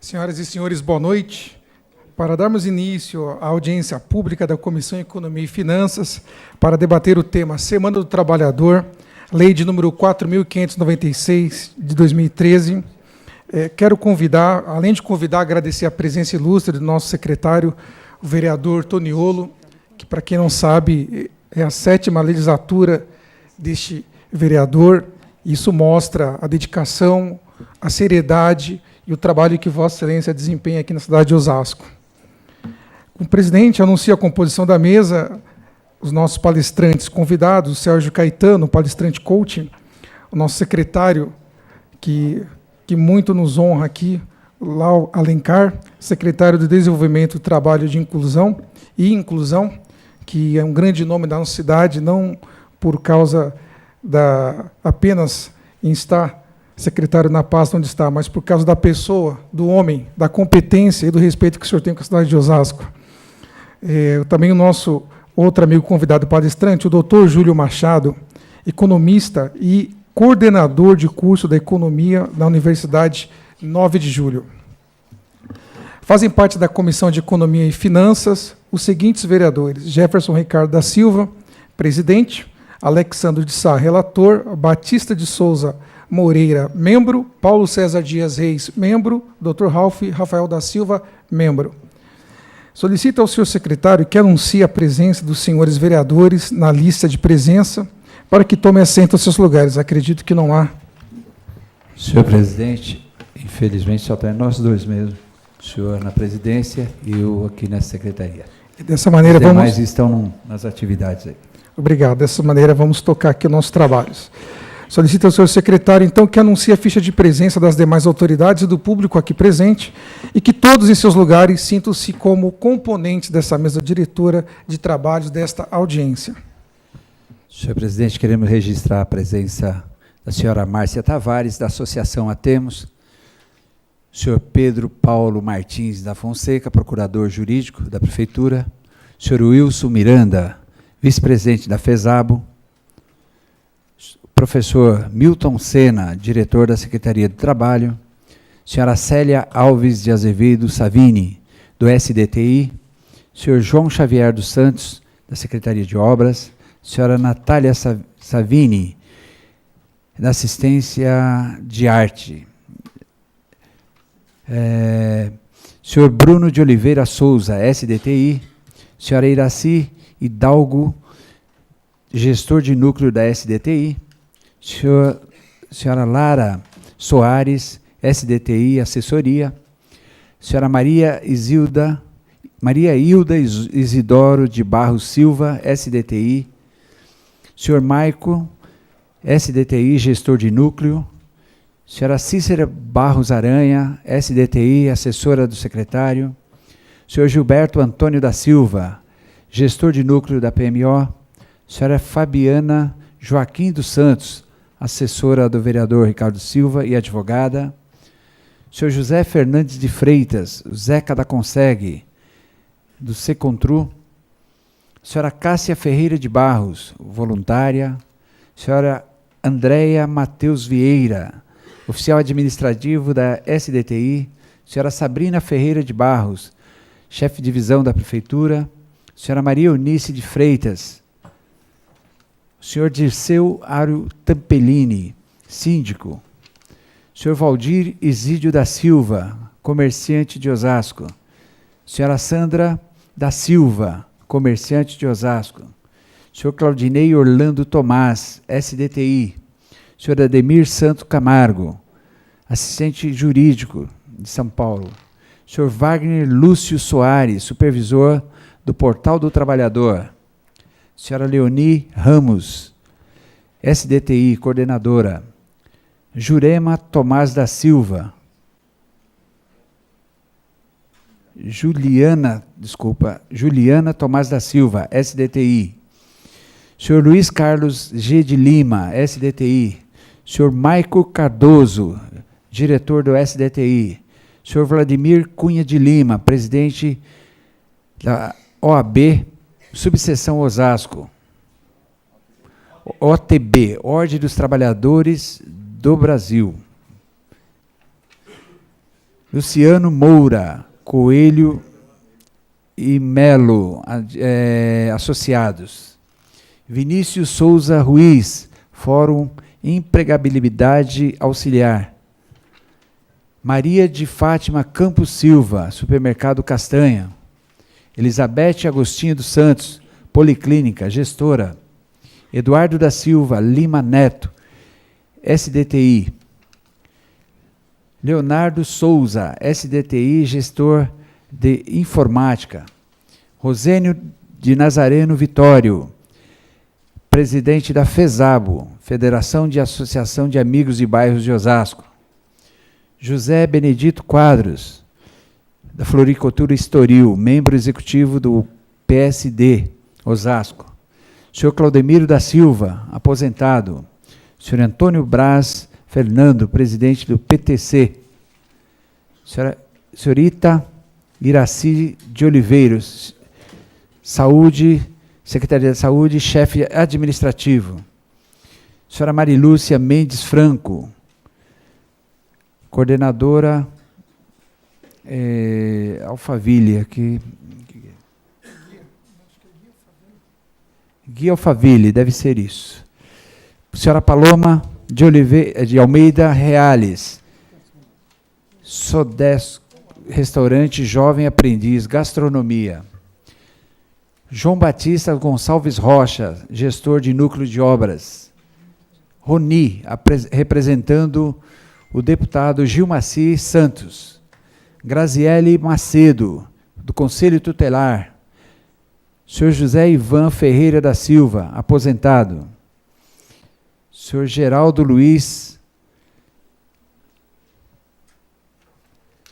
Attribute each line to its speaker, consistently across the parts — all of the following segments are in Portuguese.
Speaker 1: Senhoras e senhores, boa noite. Para darmos início à audiência pública da Comissão de Economia e Finanças, para debater o tema Semana do Trabalhador, Lei de número 4.596, de 2013, quero convidar, além de convidar, agradecer a presença ilustre do nosso secretário, o vereador Toniolo, que, para quem não sabe, é a 7ª legislatura deste vereador. Isso mostra a dedicação, a seriedade e o trabalho que Vossa Excelência desempenha aqui na cidade de Osasco. O presidente anuncia a composição da mesa, os nossos palestrantes convidados, o Sérgio Caetano, palestrante coaching, o nosso secretário, que muito nos honra aqui, Lau Alencar, secretário de Desenvolvimento, Trabalho de Inclusão, que é um grande nome da nossa cidade, não por causa apenas em estar secretário na pasta onde está, mas por causa da pessoa, do homem, da competência e do respeito que o senhor tem com a cidade de Osasco. Também o nosso outro amigo convidado palestrante, o doutor Júlio Machado, economista e coordenador de curso da Economia na Universidade 9 de Julho. Fazem parte da Comissão de Economia e Finanças os seguintes vereadores: Jefferson Ricardo da Silva, presidente; Alexandre de Sá, relator; Batista de Souza Moreira, membro; Paulo César Dias Reis, membro; Dr. Rafael da Silva, membro. Solicito ao senhor secretário que anuncie a presença dos senhores vereadores na lista de presença, para que tomem assento aos seus lugares. Acredito que não há.
Speaker 2: Senhor presidente, infelizmente só tem nós dois mesmo, o senhor na presidência e eu aqui nessa secretaria.
Speaker 1: E dessa maneira
Speaker 2: os demais estão nas atividades aí.
Speaker 1: Obrigado. Dessa maneira vamos tocar aqui os nossos trabalhos. Solicito ao senhor secretário, então, que anuncie a ficha de presença das demais autoridades e do público aqui presente e que todos em seus lugares sintam-se como componentes dessa mesa diretora de trabalhos desta audiência.
Speaker 2: Senhor presidente, queremos registrar a presença da senhora Márcia Tavares, da Associação Atemos, senhor Pedro Paulo Martins da Fonseca, procurador jurídico da Prefeitura, senhor Wilson Miranda, vice-presidente da FESABO, professor Milton Sena, diretor da Secretaria do Trabalho, senhora Célia Alves de Azevedo Savini, do SDTI, senhor João Xavier dos Santos, da Secretaria de Obras, senhora Natália Savini, da Assistência de Arte, senhor Bruno de Oliveira Souza, SDTI, senhora Iraci Hidalgo, gestor de núcleo da SDTI, senhora Lara Soares, SDTI, assessoria, senhora Maria Hilda Isidoro de Barros Silva, SDTI, senhor Maico, SDTI, gestor de núcleo, senhora Cícera Barros Aranha, SDTI, assessora do secretário, senhor Gilberto Antônio da Silva, gestor de núcleo da PMO, senhora Fabiana Joaquim dos Santos, assessora do vereador Ricardo Silva e advogada, senhor José Fernandes de Freitas, Zeca da Consegue, do Secontru, senhora Cássia Ferreira de Barros, voluntária, senhora Andréia Mateus Vieira, oficial administrativo da SDTI, senhora Sabrina Ferreira de Barros, chefe de divisão da Prefeitura, senhora Maria Eunice de Freitas, senhor Dirceu Ário Tampellini, síndico, senhor Valdir Isídio da Silva, comerciante de Osasco, senhora Sandra da Silva, comerciante de Osasco, senhor Claudinei Orlando Tomás, SDTI, senhor Ademir Santo Camargo, assistente jurídico de São Paulo, senhor Wagner Lúcio Soares, supervisor do Portal do Trabalhador, senhora Leoni Ramos, SDTI, coordenadora, Jurema Tomás da Silva, Juliana Tomás da Silva, SDTI, senhor Luiz Carlos G. de Lima, SDTI, senhor Maico Cardoso, diretor do SDTI, senhor Vladimir Cunha de Lima, presidente da OAB, subseção Osasco, OTB, Ordem dos Trabalhadores do Brasil. Luciano Moura Coelho e Melo, associados. Vinícius Souza Ruiz, Fórum Empregabilidade Auxiliar. Maria de Fátima Campos Silva, Supermercado Castanha. Elizabeth Agostinho dos Santos, Policlínica, gestora. Eduardo da Silva Lima Neto, SDTI. Leonardo Souza, SDTI, gestor de informática. Rosênio de Nazareno Vitório, presidente da FESABO, Federação de Associação de Amigos de Bairros de Osasco. José Benedito Quadros, da Floricultura Estoril, membro executivo do PSD, Osasco. Senhor Claudemiro da Silva, aposentado. Senhor Antônio Braz Fernando, presidente do PTC. Senhorita Iraci de Oliveiros, Saúde, Secretaria de Saúde, chefe administrativo. Senhora Marilúcia Mendes Franco, coordenadora Alphaville, aqui. Guia Alphaville, deve ser isso. Senhora Paloma de Almeida Reales, Sodes, restaurante Jovem Aprendiz, gastronomia. João Batista Gonçalves Rocha, gestor de núcleo de obras. Roni, representando o deputado Gilmaci Santos. Graziele Macedo, do Conselho Tutelar. Senhor José Ivan Ferreira da Silva, aposentado. Senhor Geraldo Luiz.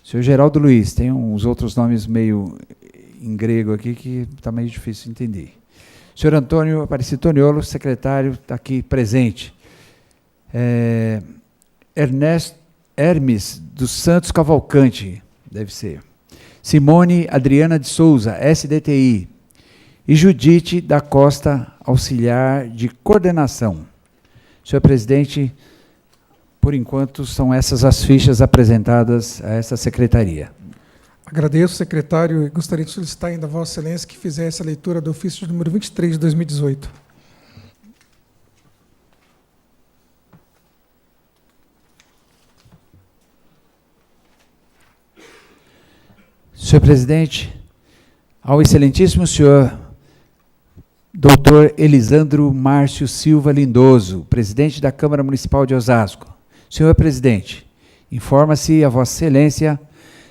Speaker 2: Senhor Geraldo Luiz, tem uns outros nomes meio em grego aqui que está meio difícil de entender. Senhor Antônio Aparecido Toniolo, secretário, está aqui presente. Hermes dos Santos Cavalcante, deve ser. Simone Adriana de Souza, SDTI. E Judite da Costa, auxiliar de coordenação. Senhor presidente, por enquanto, são essas as fichas apresentadas a essa secretaria.
Speaker 1: Agradeço, secretário, e gostaria de solicitar ainda a Vossa Excelência que fizesse a leitura do ofício de número 23 de 2018.
Speaker 2: Senhor presidente, ao excelentíssimo senhor Dr. Elisandro Márcio Silva Lindoso, presidente da Câmara Municipal de Osasco. Senhor presidente, informa-se a Vossa Excelência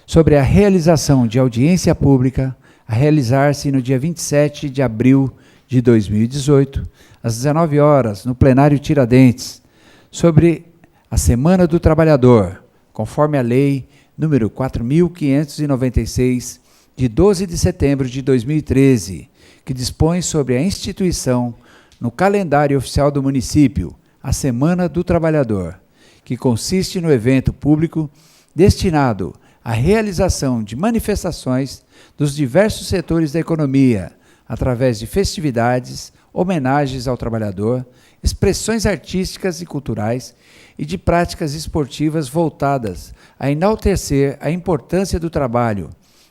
Speaker 2: sobre a realização de audiência pública a realizar-se no dia 27 de abril de 2018, às 19 horas, no plenário Tiradentes, sobre a Semana do Trabalhador, conforme a Lei número 4.596, de 12 de setembro de 2013, que dispõe sobre a instituição, no calendário oficial do município, a Semana do Trabalhador, que consiste no evento público destinado à realização de manifestações dos diversos setores da economia, através de festividades, homenagens ao trabalhador, expressões artísticas e culturais e de práticas esportivas voltadas a enaltecer a importância do trabalho,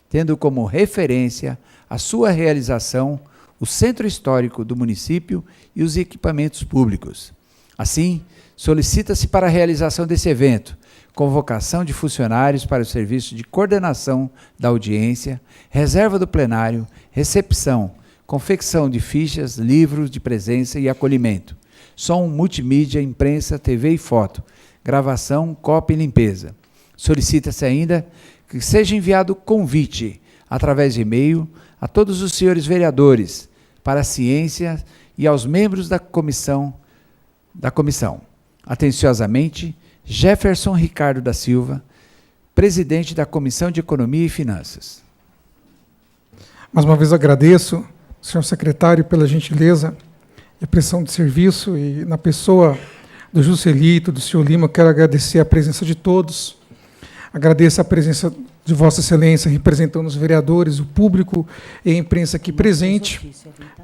Speaker 2: tendo como referência a sua realização, o centro histórico do município e os equipamentos públicos. Assim, solicita-se para a realização desse evento convocação de funcionários para o serviço de coordenação da audiência, reserva do plenário, recepção, confecção de fichas, livros de presença e acolhimento, som, multimídia, imprensa, TV e foto, gravação, cópia e limpeza. Solicita-se ainda que seja enviado convite, através de e-mail, a todos os senhores vereadores, para a ciência e aos membros da comissão. Atenciosamente, Jefferson Ricardo da Silva, presidente da Comissão de Economia e Finanças.
Speaker 1: Mais uma vez agradeço, senhor secretário, pela gentileza e prestação de serviço, e na pessoa do Juscelito, do senhor Lima, quero agradecer a presença de todos, agradeço a presença de Vossa Excelência, representando os vereadores, o público e a imprensa aqui presente,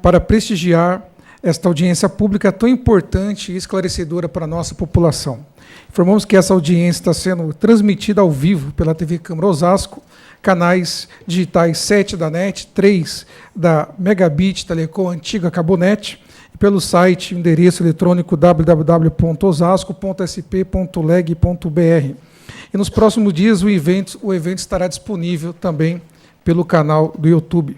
Speaker 1: para prestigiar esta audiência pública tão importante e esclarecedora para a nossa população. Informamos que essa audiência está sendo transmitida ao vivo pela TV Câmara Osasco, canais digitais 7 da NET, 3 da Megabit Telecom Antiga Cabonet, e pelo site, endereço eletrônico www.osasco.sp.leg.br. E nos próximos dias o evento estará disponível também pelo canal do YouTube.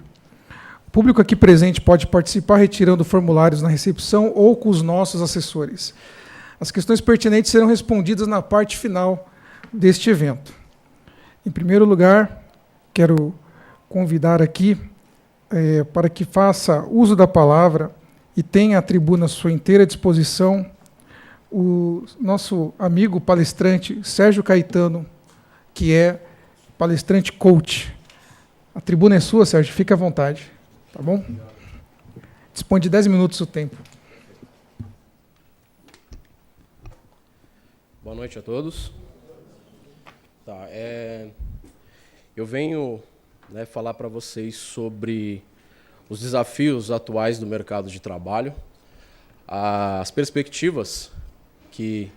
Speaker 1: O público aqui presente pode participar retirando formulários na recepção ou com os nossos assessores. As questões pertinentes serão respondidas na parte final deste evento. Em primeiro lugar, quero convidar aqui para que faça uso da palavra e tenha a tribuna à sua inteira disposição o nosso amigo palestrante Sérgio Caetano, que é palestrante coach. A tribuna é sua, Sérgio, fique à vontade, tá bom? Dispõe de 10 minutos do tempo.
Speaker 3: Boa noite a todos. Tá, eu venho falar para vocês sobre os desafios atuais do mercado de trabalho, as perspectivas que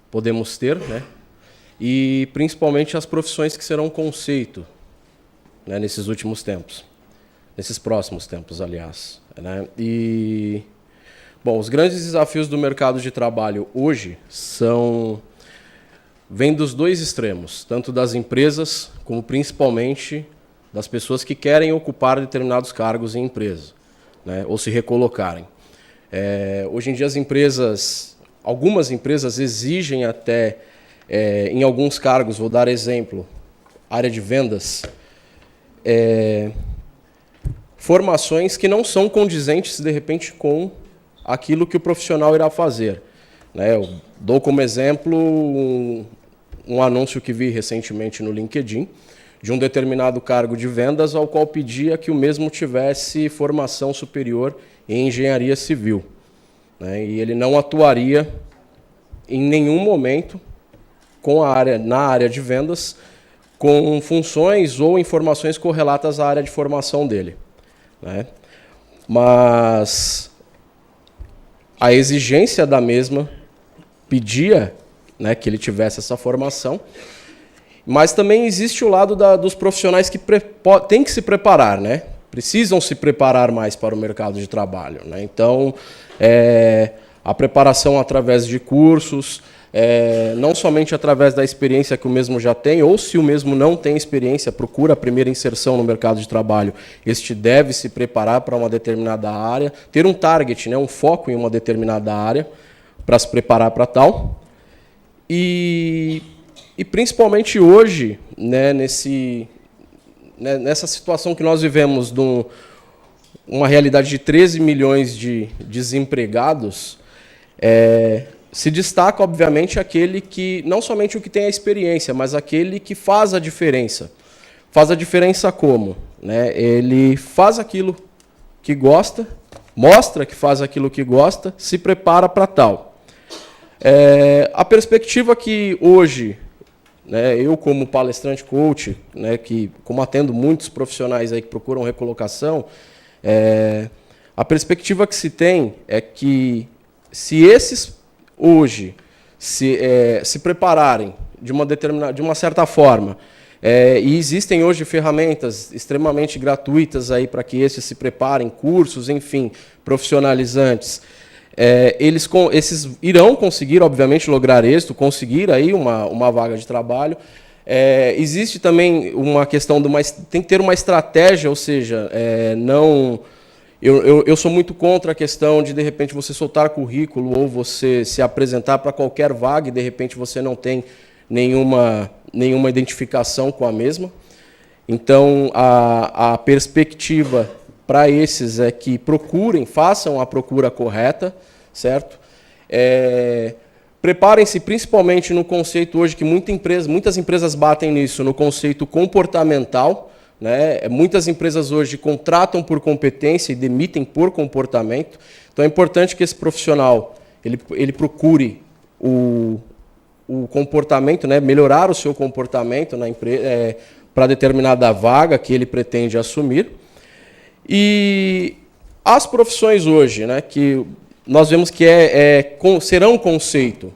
Speaker 3: podemos ter, e principalmente as profissões que serão conceito nesses últimos tempos, nesses próximos tempos, aliás. E, bom, os grandes desafios do mercado de trabalho hoje vêm dos dois extremos, tanto das empresas como principalmente das pessoas que querem ocupar determinados cargos em empresa, ou se recolocarem. Hoje em dia algumas empresas exigem até, em alguns cargos, vou dar exemplo, área de vendas, formações que não são condizentes, de repente, com aquilo que o profissional irá fazer. Eu dou como exemplo um anúncio que vi recentemente no LinkedIn, de um determinado cargo de vendas, ao qual pedia que o mesmo tivesse formação superior em engenharia civil. E ele não atuaria em nenhum momento na área de vendas com funções ou informações correlatas à área de formação dele. Mas a exigência da mesma pedia que ele tivesse essa formação, mas também existe o lado dos profissionais que têm que se preparar, precisam se preparar mais para o mercado de trabalho. Então, a preparação através de cursos, não somente através da experiência que o mesmo já tem, ou se o mesmo não tem experiência, procura a primeira inserção no mercado de trabalho, este deve se preparar para uma determinada área, ter um target, um foco em uma determinada área, para se preparar para tal. E principalmente hoje, nessa situação que nós vivemos, uma realidade de 13 milhões de desempregados, se destaca, obviamente, aquele que, não somente o que tem a experiência, mas aquele que faz a diferença. Faz a diferença como? Ele faz aquilo que gosta, mostra que faz aquilo que gosta, se prepara para tal. A perspectiva que hoje, eu como palestrante coach, que como atendo muitos profissionais aí que procuram recolocação, a perspectiva que se tem é que se esses hoje se prepararem de uma certa forma, e existem hoje ferramentas extremamente gratuitas aí para que esses se preparem, cursos, enfim, profissionalizantes, esses irão conseguir, obviamente, lograr êxito, conseguir aí uma vaga de trabalho. Existe também uma questão tem que ter uma estratégia, ou seja, eu sou muito contra a questão de repente, você soltar currículo ou você se apresentar para qualquer vaga e, de repente, você não tem nenhuma identificação com a mesma. Então, a perspectiva para esses é que façam a procura correta, certo? Preparem-se principalmente no conceito hoje que muitas empresas batem nisso, no conceito comportamental. Muitas empresas hoje contratam por competência e demitem por comportamento. Então é importante que esse profissional ele procure o comportamento, melhorar o seu comportamento na empresa para determinada vaga que ele pretende assumir. E As profissões hoje, né, que nós vemos que serão conceito.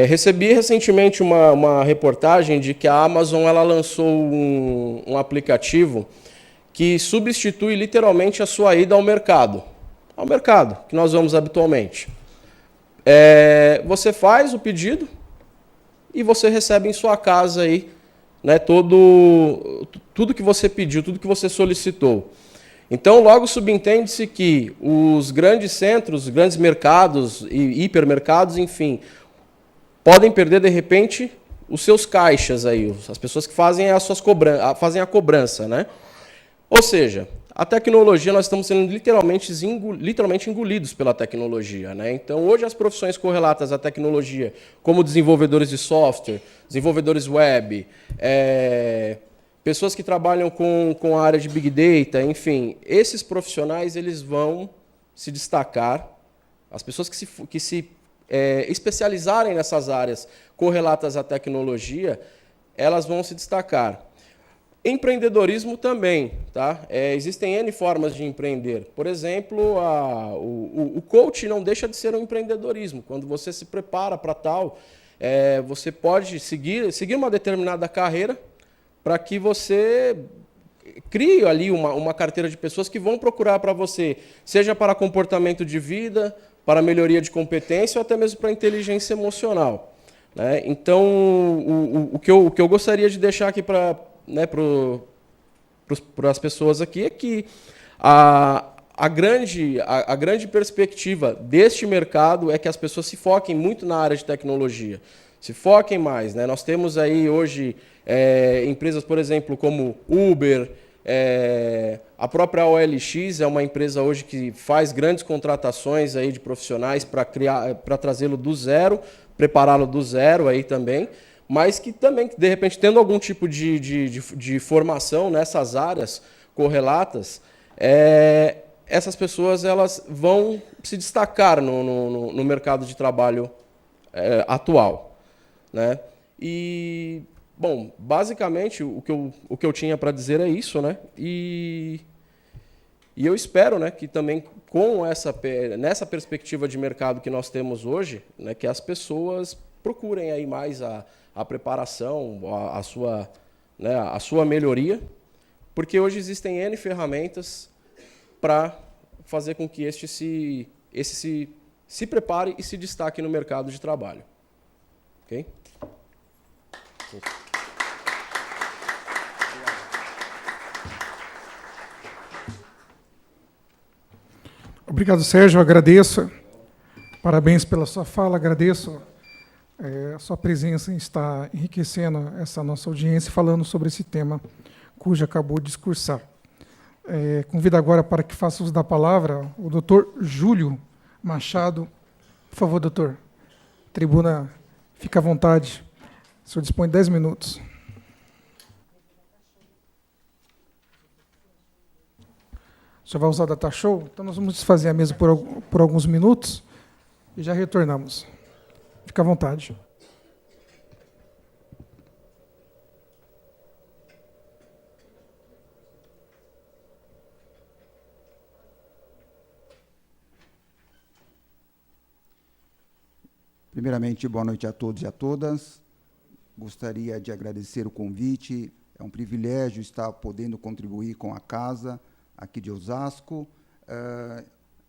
Speaker 3: Recebi recentemente uma reportagem de que a Amazon ela lançou um aplicativo que substitui literalmente a sua ida ao mercado que nós vamos habitualmente. Você faz o pedido e você recebe em sua casa aí, né, tudo que você pediu, tudo que você solicitou. Então, logo subentende-se que os grandes centros, os grandes mercados e hipermercados, enfim, podem perder, de repente, os seus caixas aí, as pessoas que fazem a cobrança, né? Ou seja, a tecnologia, nós estamos sendo literalmente engolidos pela tecnologia, né? Então, hoje, as profissões correlatas à tecnologia, como desenvolvedores de software, desenvolvedores web, pessoas que trabalham com a área de Big Data, enfim, esses profissionais eles vão se destacar. As pessoas que se especializarem nessas áreas correlatas à tecnologia, elas vão se destacar. Empreendedorismo também, tá? Existem N formas de empreender. Por exemplo, o coach não deixa de ser um empreendedorismo. Quando você se prepara para tal, você pode seguir uma determinada carreira para que você crie ali uma carteira de pessoas que vão procurar para você, seja para comportamento de vida, para melhoria de competência ou até mesmo para inteligência emocional, né? Então, o que eu gostaria de deixar aqui para as pessoas aqui é que a grande perspectiva deste mercado é que as pessoas se foquem muito na área de tecnologia, se foquem mais, né? Nós temos aí hoje empresas, por exemplo, como Uber, a própria OLX é uma empresa hoje que faz grandes contratações aí de profissionais para trazê-lo do zero, prepará-lo do zero aí também, mas que também, de repente, tendo algum tipo de formação nessas áreas correlatas, essas pessoas elas vão se destacar no mercado de trabalho atual, né? E, bom, basicamente, o que eu tinha para dizer é isso, né? E eu espero, né, que também nessa perspectiva de mercado que nós temos hoje, né, que as pessoas procurem aí mais a preparação, a sua melhoria, porque hoje existem N ferramentas para fazer com que este se prepare e se destaque no mercado de trabalho. Ok?
Speaker 1: Obrigado, Sérgio. Agradeço. Parabéns pela sua fala. Agradeço a sua presença em estar enriquecendo essa nossa audiência, falando sobre esse tema cujo acabou de discursar. Convido agora para que faça uso da palavra o doutor Júlio Machado. Por favor, doutor. Tribuna, fica à vontade. O senhor dispõe de 10 minutos. O senhor vai usar o data show? Então nós vamos desfazer a mesa por alguns minutos e já retornamos. Fica à vontade.
Speaker 4: Primeiramente, boa noite a todos e a todas. Gostaria de agradecer o convite. É um privilégio estar podendo contribuir com a casa aqui de Osasco.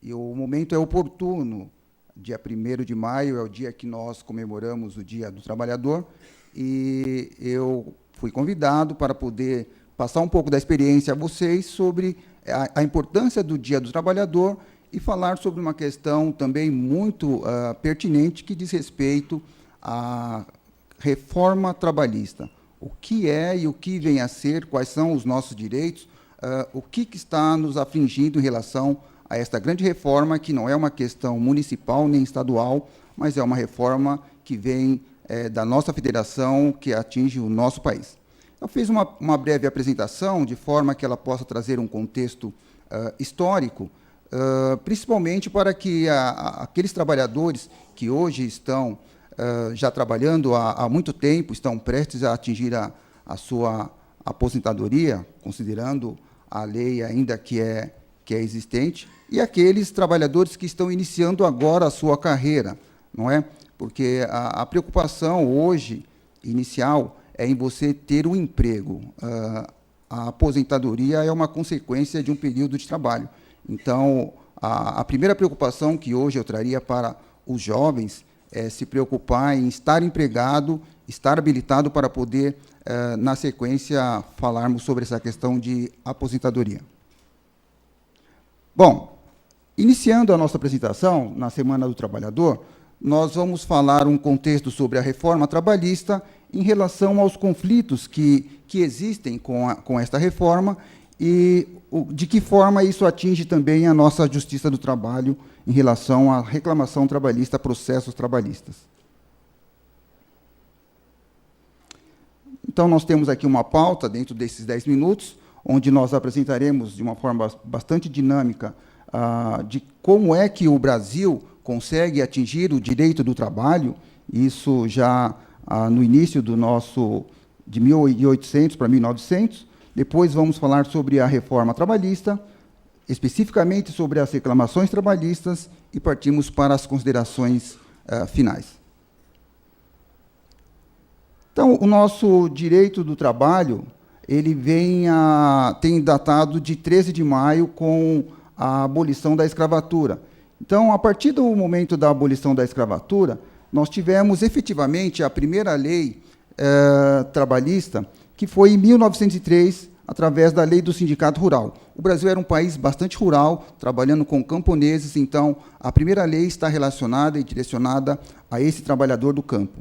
Speaker 4: E o momento é oportuno. Dia 1º de maio é o dia que nós comemoramos o Dia do Trabalhador. E eu fui convidado para poder passar um pouco da experiência a vocês sobre a importância do Dia do Trabalhador e falar sobre uma questão também muito pertinente que diz respeito à reforma trabalhista. O que é e o que vem a ser, quais são os nossos direitos, o que está nos afligindo em relação a esta grande reforma, que não é uma questão municipal nem estadual, mas é uma reforma que vem da nossa federação, que atinge o nosso país. Eu fiz uma breve apresentação, de forma que ela possa trazer um contexto histórico, principalmente para que aqueles trabalhadores que hoje estão já trabalhando há muito tempo, estão prestes a atingir a sua aposentadoria, considerando a lei ainda que é que é existente, e aqueles trabalhadores que estão iniciando agora a sua carreira, não é? Porque a preocupação hoje, inicial, é em você ter um emprego. A aposentadoria é uma consequência de um período de trabalho. Então, a primeira preocupação que hoje eu traria para os jovens é se preocupar em estar empregado, estar habilitado para poder, na sequência, falarmos sobre essa questão de aposentadoria. Bom, iniciando a nossa apresentação, na Semana do Trabalhador, nós vamos falar um contexto sobre a reforma trabalhista em relação aos conflitos que existem com esta reforma e de que forma isso atinge também a nossa Justiça do Trabalho em relação à reclamação trabalhista, processos trabalhistas. Então, nós temos aqui uma pauta dentro desses 10 minutos, onde nós apresentaremos de uma forma bastante dinâmica de como é que o Brasil consegue atingir o direito do trabalho, isso já no início do nosso, de 1800 para 1900. Depois vamos falar sobre a reforma trabalhista, especificamente sobre as reclamações trabalhistas, e partimos para as considerações finais. Então, o nosso direito do trabalho, ele tem datado de 13 de maio com a abolição da escravatura. Então, a partir do momento da abolição da escravatura, nós tivemos efetivamente a primeira lei trabalhista, que foi em 1903, através da lei do sindicato rural. O Brasil era um país bastante rural, trabalhando com camponeses, então a primeira lei está relacionada e direcionada a esse trabalhador do campo.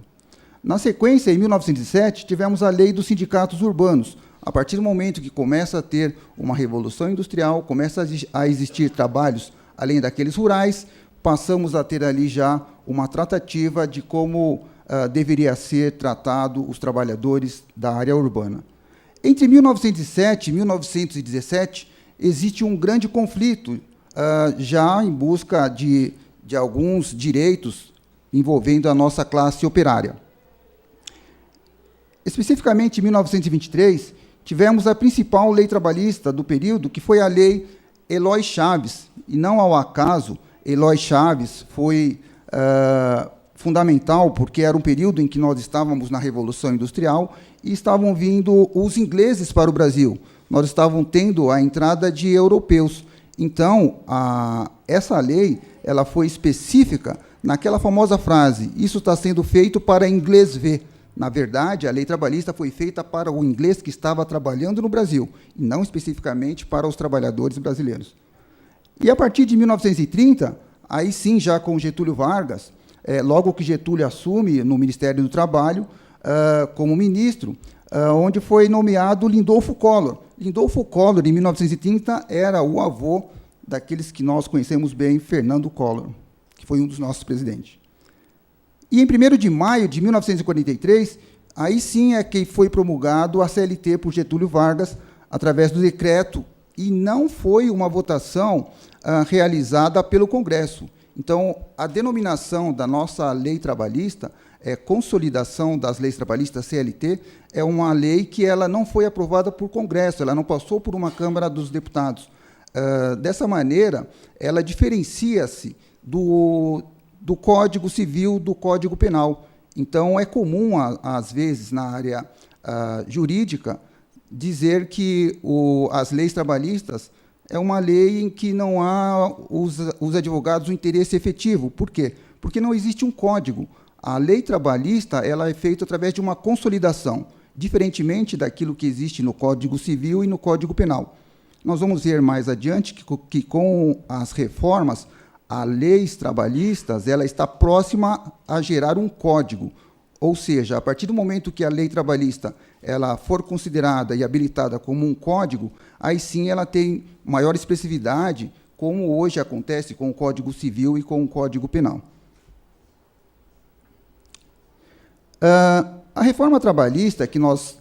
Speaker 4: Na sequência, em 1907, tivemos a lei dos sindicatos urbanos. A partir do momento que começa a ter uma revolução industrial, começa a existir trabalhos além daqueles rurais, passamos a ter ali já uma tratativa de como deveria ser tratado os trabalhadores da área urbana. Entre 1907 e 1917, existe um grande conflito, já em busca de alguns direitos envolvendo a nossa classe operária. Especificamente, em 1923, tivemos a principal lei trabalhista do período, que foi a Lei Eloy Chaves. E, não ao acaso, Eloy Chaves foi fundamental, porque era um período em que nós estávamos na Revolução Industrial e estavam vindo os ingleses para o Brasil. Nós estávamos tendo a entrada de europeus. Então, essa lei ela foi específica naquela famosa frase: isso está sendo feito para inglês ver. Na verdade, a lei trabalhista foi feita para o inglês que estava trabalhando no Brasil, e não especificamente para os trabalhadores brasileiros. E, a partir de 1930, aí sim, já com Getúlio Vargas, logo que Getúlio assume no Ministério do Trabalho, como ministro, onde foi nomeado Lindolfo Collor. Lindolfo Collor, em 1930, era o avô daqueles que nós conhecemos bem, Fernando Collor, que foi um dos nossos presidentes. E, em 1º de maio de 1943, aí sim é que foi promulgado a CLT por Getúlio Vargas, através do decreto, e não foi uma votação realizada pelo Congresso. Então, a denominação da nossa lei trabalhista, Consolidação das Leis Trabalhistas, CLT, é uma lei que ela não foi aprovada por Congresso, ela não passou por uma Câmara dos Deputados. Dessa maneira, ela diferencia-se do Código Civil, do Código Penal. Então, é comum, às vezes, na área jurídica, dizer que as leis trabalhistas é uma lei em que não há os advogados o interesse efetivo. Por quê? Porque não existe um código. A lei trabalhista ela é feita através de uma consolidação, diferentemente daquilo que existe no Código Civil e no Código Penal. Nós vamos ver mais adiante que com as reformas, a leis trabalhistas ela está próxima a gerar um código, ou seja, a partir do momento que a lei trabalhista ela for considerada e habilitada como um código, aí sim ela tem maior expressividade, como hoje acontece com o Código Civil e com o Código Penal. A reforma trabalhista que nós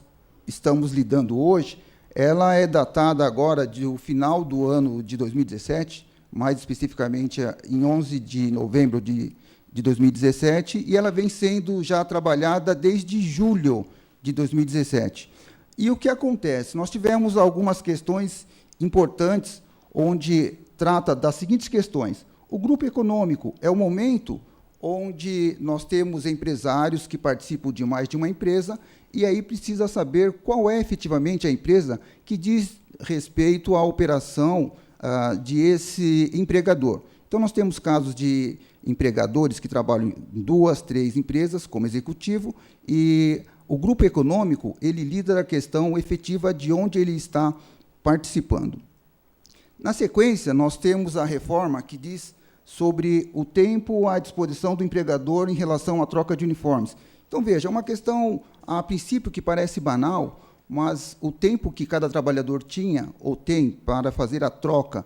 Speaker 4: estamos lidando hoje, ela é datada agora do final do ano de 2017, mais especificamente em 11 de novembro de 2017, e ela vem sendo já trabalhada desde julho de 2017. E o que acontece? Nós tivemos algumas questões importantes, onde trata das seguintes questões. O grupo econômico é o momento onde nós temos empresários que participam de mais de uma empresa, e aí precisa saber qual é efetivamente a empresa que diz respeito à operação de esse empregador. Então, nós temos casos de empregadores que trabalham em 2, 3 empresas como executivo, e o grupo econômico, ele lida da questão efetiva de onde ele está participando. Na sequência, nós temos a reforma que diz sobre o tempo à disposição do empregador em relação à troca de uniformes. Então, veja, é uma questão, a princípio, que parece banal, mas o tempo que cada trabalhador tinha ou tem para fazer a troca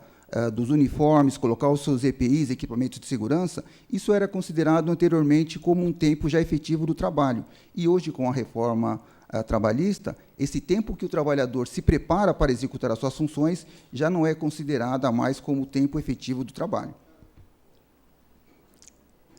Speaker 4: dos uniformes, colocar os seus EPIs, equipamentos de segurança, isso era considerado anteriormente como um tempo já efetivo do trabalho. E hoje, com a reforma trabalhista, esse tempo que o trabalhador se prepara para executar as suas funções já não é considerada mais como tempo efetivo do trabalho.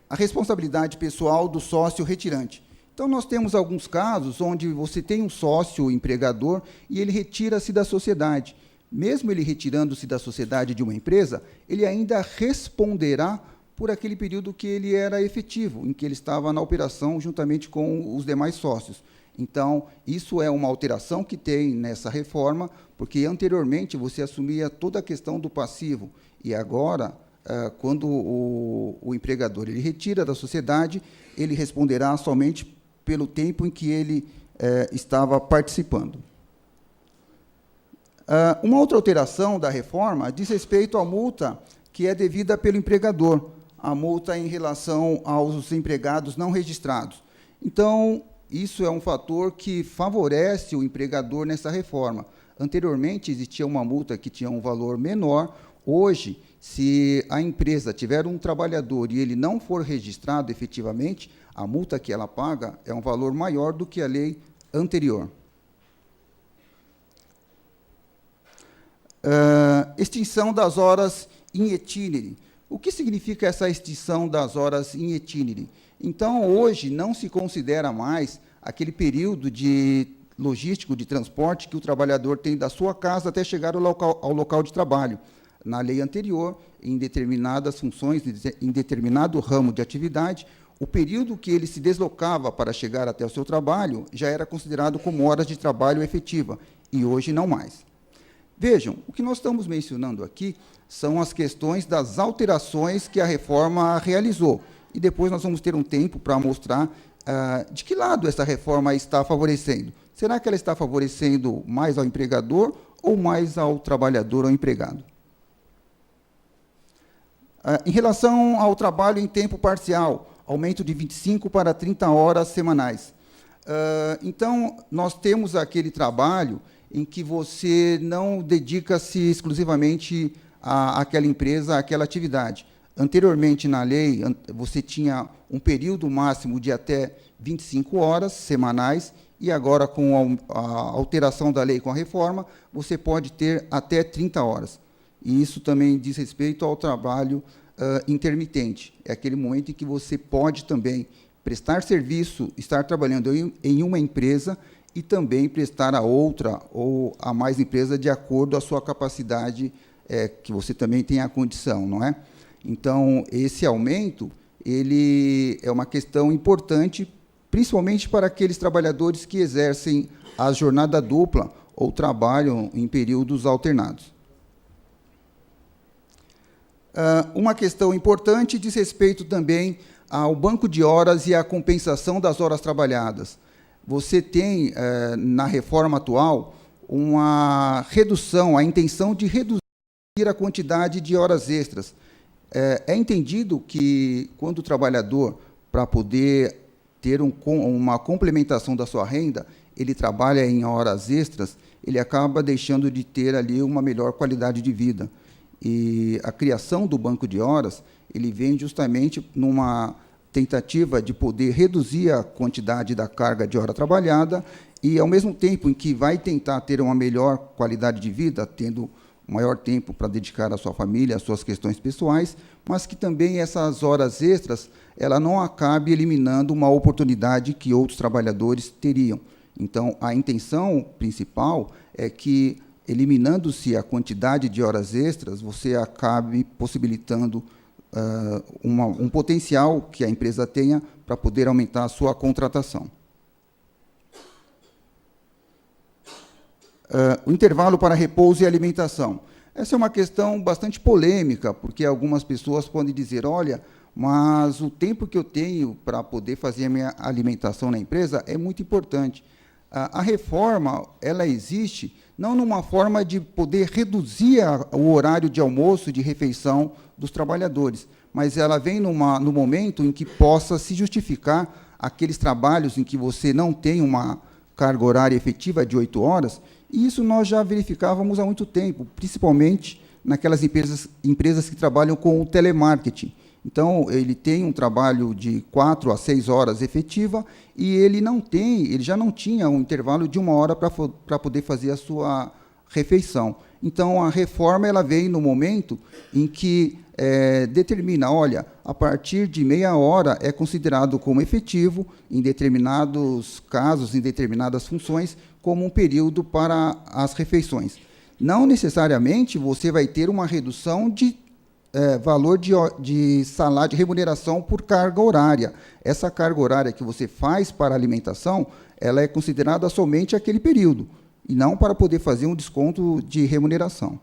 Speaker 4: A responsabilidade pessoal do sócio retirante. Então, nós temos alguns casos onde você tem um sócio empregador e ele retira-se da sociedade. Mesmo ele retirando-se da sociedade de uma empresa, ele ainda responderá por aquele período que ele era efetivo, em que ele estava na operação juntamente com os demais sócios. Então, isso é uma alteração que tem nessa reforma, porque anteriormente você assumia toda a questão do passivo, e agora, quando o empregador ele retira da sociedade, ele responderá somente pelo tempo em que ele estava participando. Uma outra alteração da reforma diz respeito à multa que é devida pelo empregador, a multa em relação aos empregados não registrados. Então, isso é um fator que favorece o empregador nessa reforma. Anteriormente, existia uma multa que tinha um valor menor. Hoje, se a empresa tiver um trabalhador e ele não for registrado efetivamente, a multa que ela paga é um valor maior do que a lei anterior. Extinção das horas in itinere. O que significa essa extinção das horas in itinere? Então, hoje, não se considera mais aquele período de logístico, de transporte, que o trabalhador tem da sua casa até chegar ao local de trabalho. Na lei anterior, em determinadas funções, em determinado ramo de atividade, o período que ele se deslocava para chegar até o seu trabalho já era considerado como horas de trabalho efetiva, e hoje não mais. Vejam, o que nós estamos mencionando aqui são as questões das alterações que a reforma realizou. E depois nós vamos ter um tempo para mostrar de que lado essa reforma está favorecendo. Será que ela está favorecendo mais ao empregador ou mais ao trabalhador ou empregado? Em relação ao trabalho em tempo parcial, aumento de 25 para 30 horas semanais. Então, nós temos aquele trabalho em que você não dedica-se exclusivamente àquela empresa, àquela atividade. Anteriormente, na lei, você tinha um período máximo de até 25 horas semanais, e agora, com a alteração da lei, com a reforma, você pode ter até 30 horas. E isso também diz respeito ao trabalho intermitente. É aquele momento em que você pode também prestar serviço, estar trabalhando em uma empresa e também prestar a outra ou a mais empresa de acordo à sua capacidade, que você também tem a condição, não é? Então, esse aumento, ele é uma questão importante, principalmente para aqueles trabalhadores que exercem a jornada dupla ou trabalham em períodos alternados. Uma questão importante diz respeito também ao banco de horas e à compensação das horas trabalhadas. Você tem, na reforma atual, uma redução, a intenção de reduzir a quantidade de horas extras. É entendido que, quando o trabalhador, para poder ter uma complementação da sua renda, ele trabalha em horas extras, ele acaba deixando de ter ali uma melhor qualidade de vida. E a criação do banco de horas, ele vem justamente numa tentativa de poder reduzir a quantidade da carga de hora trabalhada e, ao mesmo tempo em que vai tentar ter uma melhor qualidade de vida, tendo maior tempo para dedicar à sua família, às suas questões pessoais, mas que também essas horas extras, ela não acabe eliminando uma oportunidade que outros trabalhadores teriam. Então, a intenção principal é que eliminando-se a quantidade de horas extras, você acabe possibilitando um potencial que a empresa tenha para poder aumentar a sua contratação. O intervalo para repouso e alimentação. Essa é uma questão bastante polêmica, porque algumas pessoas podem dizer, olha, mas o tempo que eu tenho para poder fazer a minha alimentação na empresa é muito importante. A reforma, ela existe não numa forma de poder reduzir o horário de almoço, de refeição dos trabalhadores, mas ela vem no momento em que possa se justificar aqueles trabalhos em que você não tem uma carga horária efetiva de 8 horas, e isso nós já verificávamos há muito tempo, principalmente naquelas empresas que trabalham com o telemarketing. Então, ele tem um trabalho de 4 a 6 horas efetiva e ele já não tinha um intervalo de 1 hora para poder fazer a sua refeição. Então, a reforma ela vem no momento em que determina, olha, a partir de meia hora é considerado como efetivo, em determinados casos, em determinadas funções, como um período para as refeições. Não necessariamente você vai ter uma redução de valor de salário, de remuneração por carga horária. Essa carga horária que você faz para a alimentação, ela é considerada somente aquele período, e não para poder fazer um desconto de remuneração.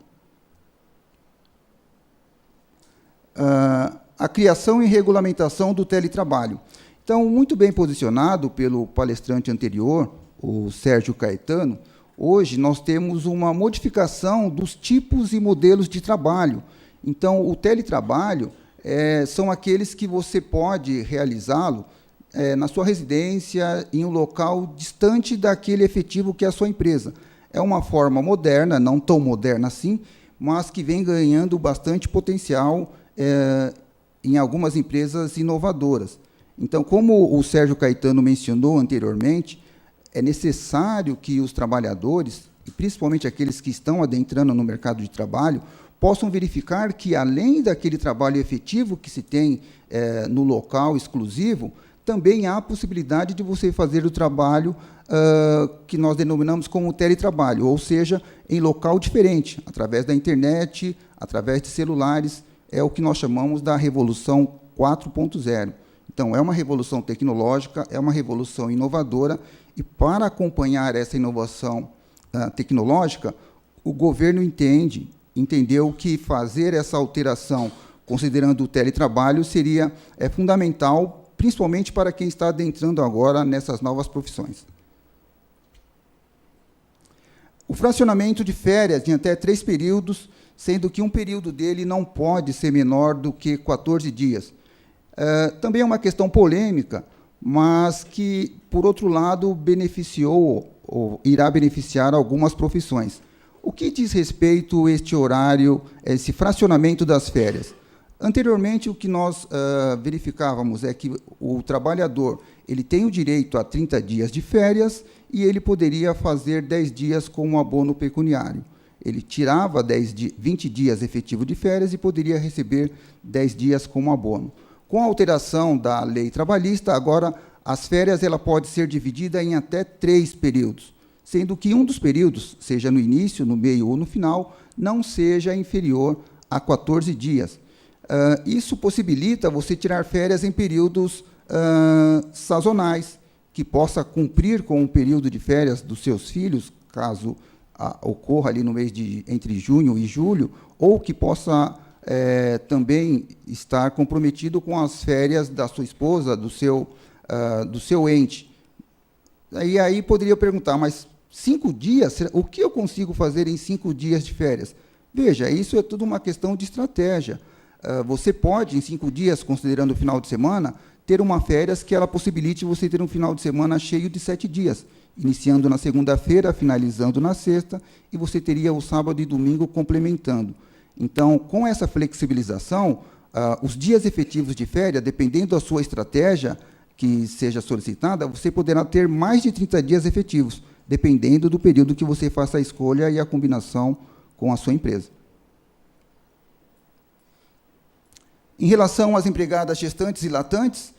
Speaker 4: A criação e regulamentação do teletrabalho. Então, muito bem posicionado pelo palestrante anterior, o Sérgio Caetano, hoje nós temos uma modificação dos tipos e modelos de trabalho. Então, o teletrabalho são aqueles que você pode realizá-lo na sua residência, em um local distante daquele efetivo que é a sua empresa. É uma forma moderna, não tão moderna assim, mas que vem ganhando bastante potencial em algumas empresas inovadoras. Então, como o Sérgio Caetano mencionou anteriormente, é necessário que os trabalhadores, e principalmente aqueles que estão adentrando no mercado de trabalho, possam verificar que, além daquele trabalho efetivo que se tem no local exclusivo, também há a possibilidade de você fazer o trabalho que nós denominamos como teletrabalho, ou seja, em local diferente, através da internet, através de celulares, é o que nós chamamos da Revolução 4.0. Então, é uma revolução tecnológica, é uma revolução inovadora, e para acompanhar essa inovação tecnológica, o governo entendeu que fazer essa alteração, considerando o teletrabalho, seria fundamental, principalmente para quem está adentrando agora nessas novas profissões. O fracionamento de férias em até 3 períodos, sendo que um período dele não pode ser menor do que 14 dias. Também é uma questão polêmica, mas que, por outro lado, beneficiou ou irá beneficiar algumas profissões. O que diz respeito a este horário, esse fracionamento das férias? Anteriormente, o que nós verificávamos é que o trabalhador ele tem o direito a 30 dias de férias e ele poderia fazer 10 dias com um abono pecuniário. Ele tirava 20 dias efetivo de férias e poderia receber 10 dias como abono. Com a alteração da lei trabalhista, agora as férias ela pode ser dividida em até 3 períodos, sendo que um dos períodos, seja no início, no meio ou no final, não seja inferior a 14 dias. Isso possibilita você tirar férias em períodos sazonais, que possa cumprir com o período de férias dos seus filhos, caso ocorra ali no mês entre junho e julho, ou que possa também estar comprometido com as férias da sua esposa, do seu ente. E aí poderia perguntar, mas 5 dias, o que eu consigo fazer em 5 dias de férias? Veja, isso é tudo uma questão de estratégia. Você pode, em 5 dias, considerando o final de semana, ter uma férias que ela possibilite você ter um final de semana cheio de 7 dias, iniciando na segunda-feira, finalizando na sexta, e você teria o sábado e domingo complementando. Então, com essa flexibilização, os dias efetivos de férias, dependendo da sua estratégia que seja solicitada, você poderá ter mais de 30 dias efetivos, dependendo do período que você faça a escolha e a combinação com a sua empresa. Em relação às empregadas gestantes e latantes,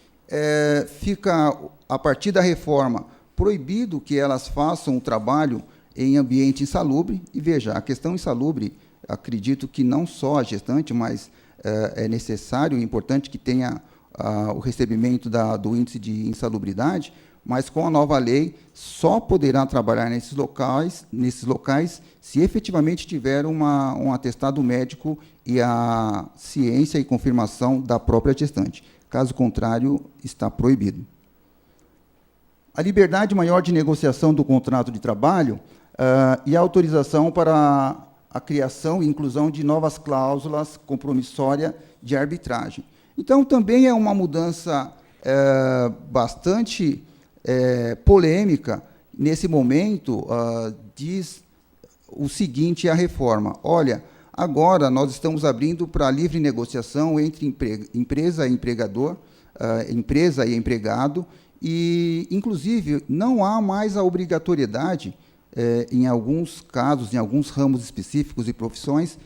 Speaker 4: fica, a partir da reforma, proibido que elas façam o trabalho em ambiente insalubre. E veja, a questão insalubre, acredito que não só a gestante, mas é necessário e importante que tenha o recebimento do índice de insalubridade, mas com a nova lei só poderá trabalhar nesses locais se efetivamente tiver um atestado médico e a ciência e confirmação da própria gestante. Caso contrário, está proibido. A liberdade maior de negociação do contrato de trabalho e a autorização para a criação e inclusão de novas cláusulas compromissórias de arbitragem. Então, também é uma mudança bastante polêmica. Nesse momento, diz o seguinte à reforma: olha, agora nós estamos abrindo para livre negociação entre empresa e empregador, empresa e empregado, e, inclusive, não há mais a obrigatoriedade, em alguns casos, em alguns ramos específicos e profissões,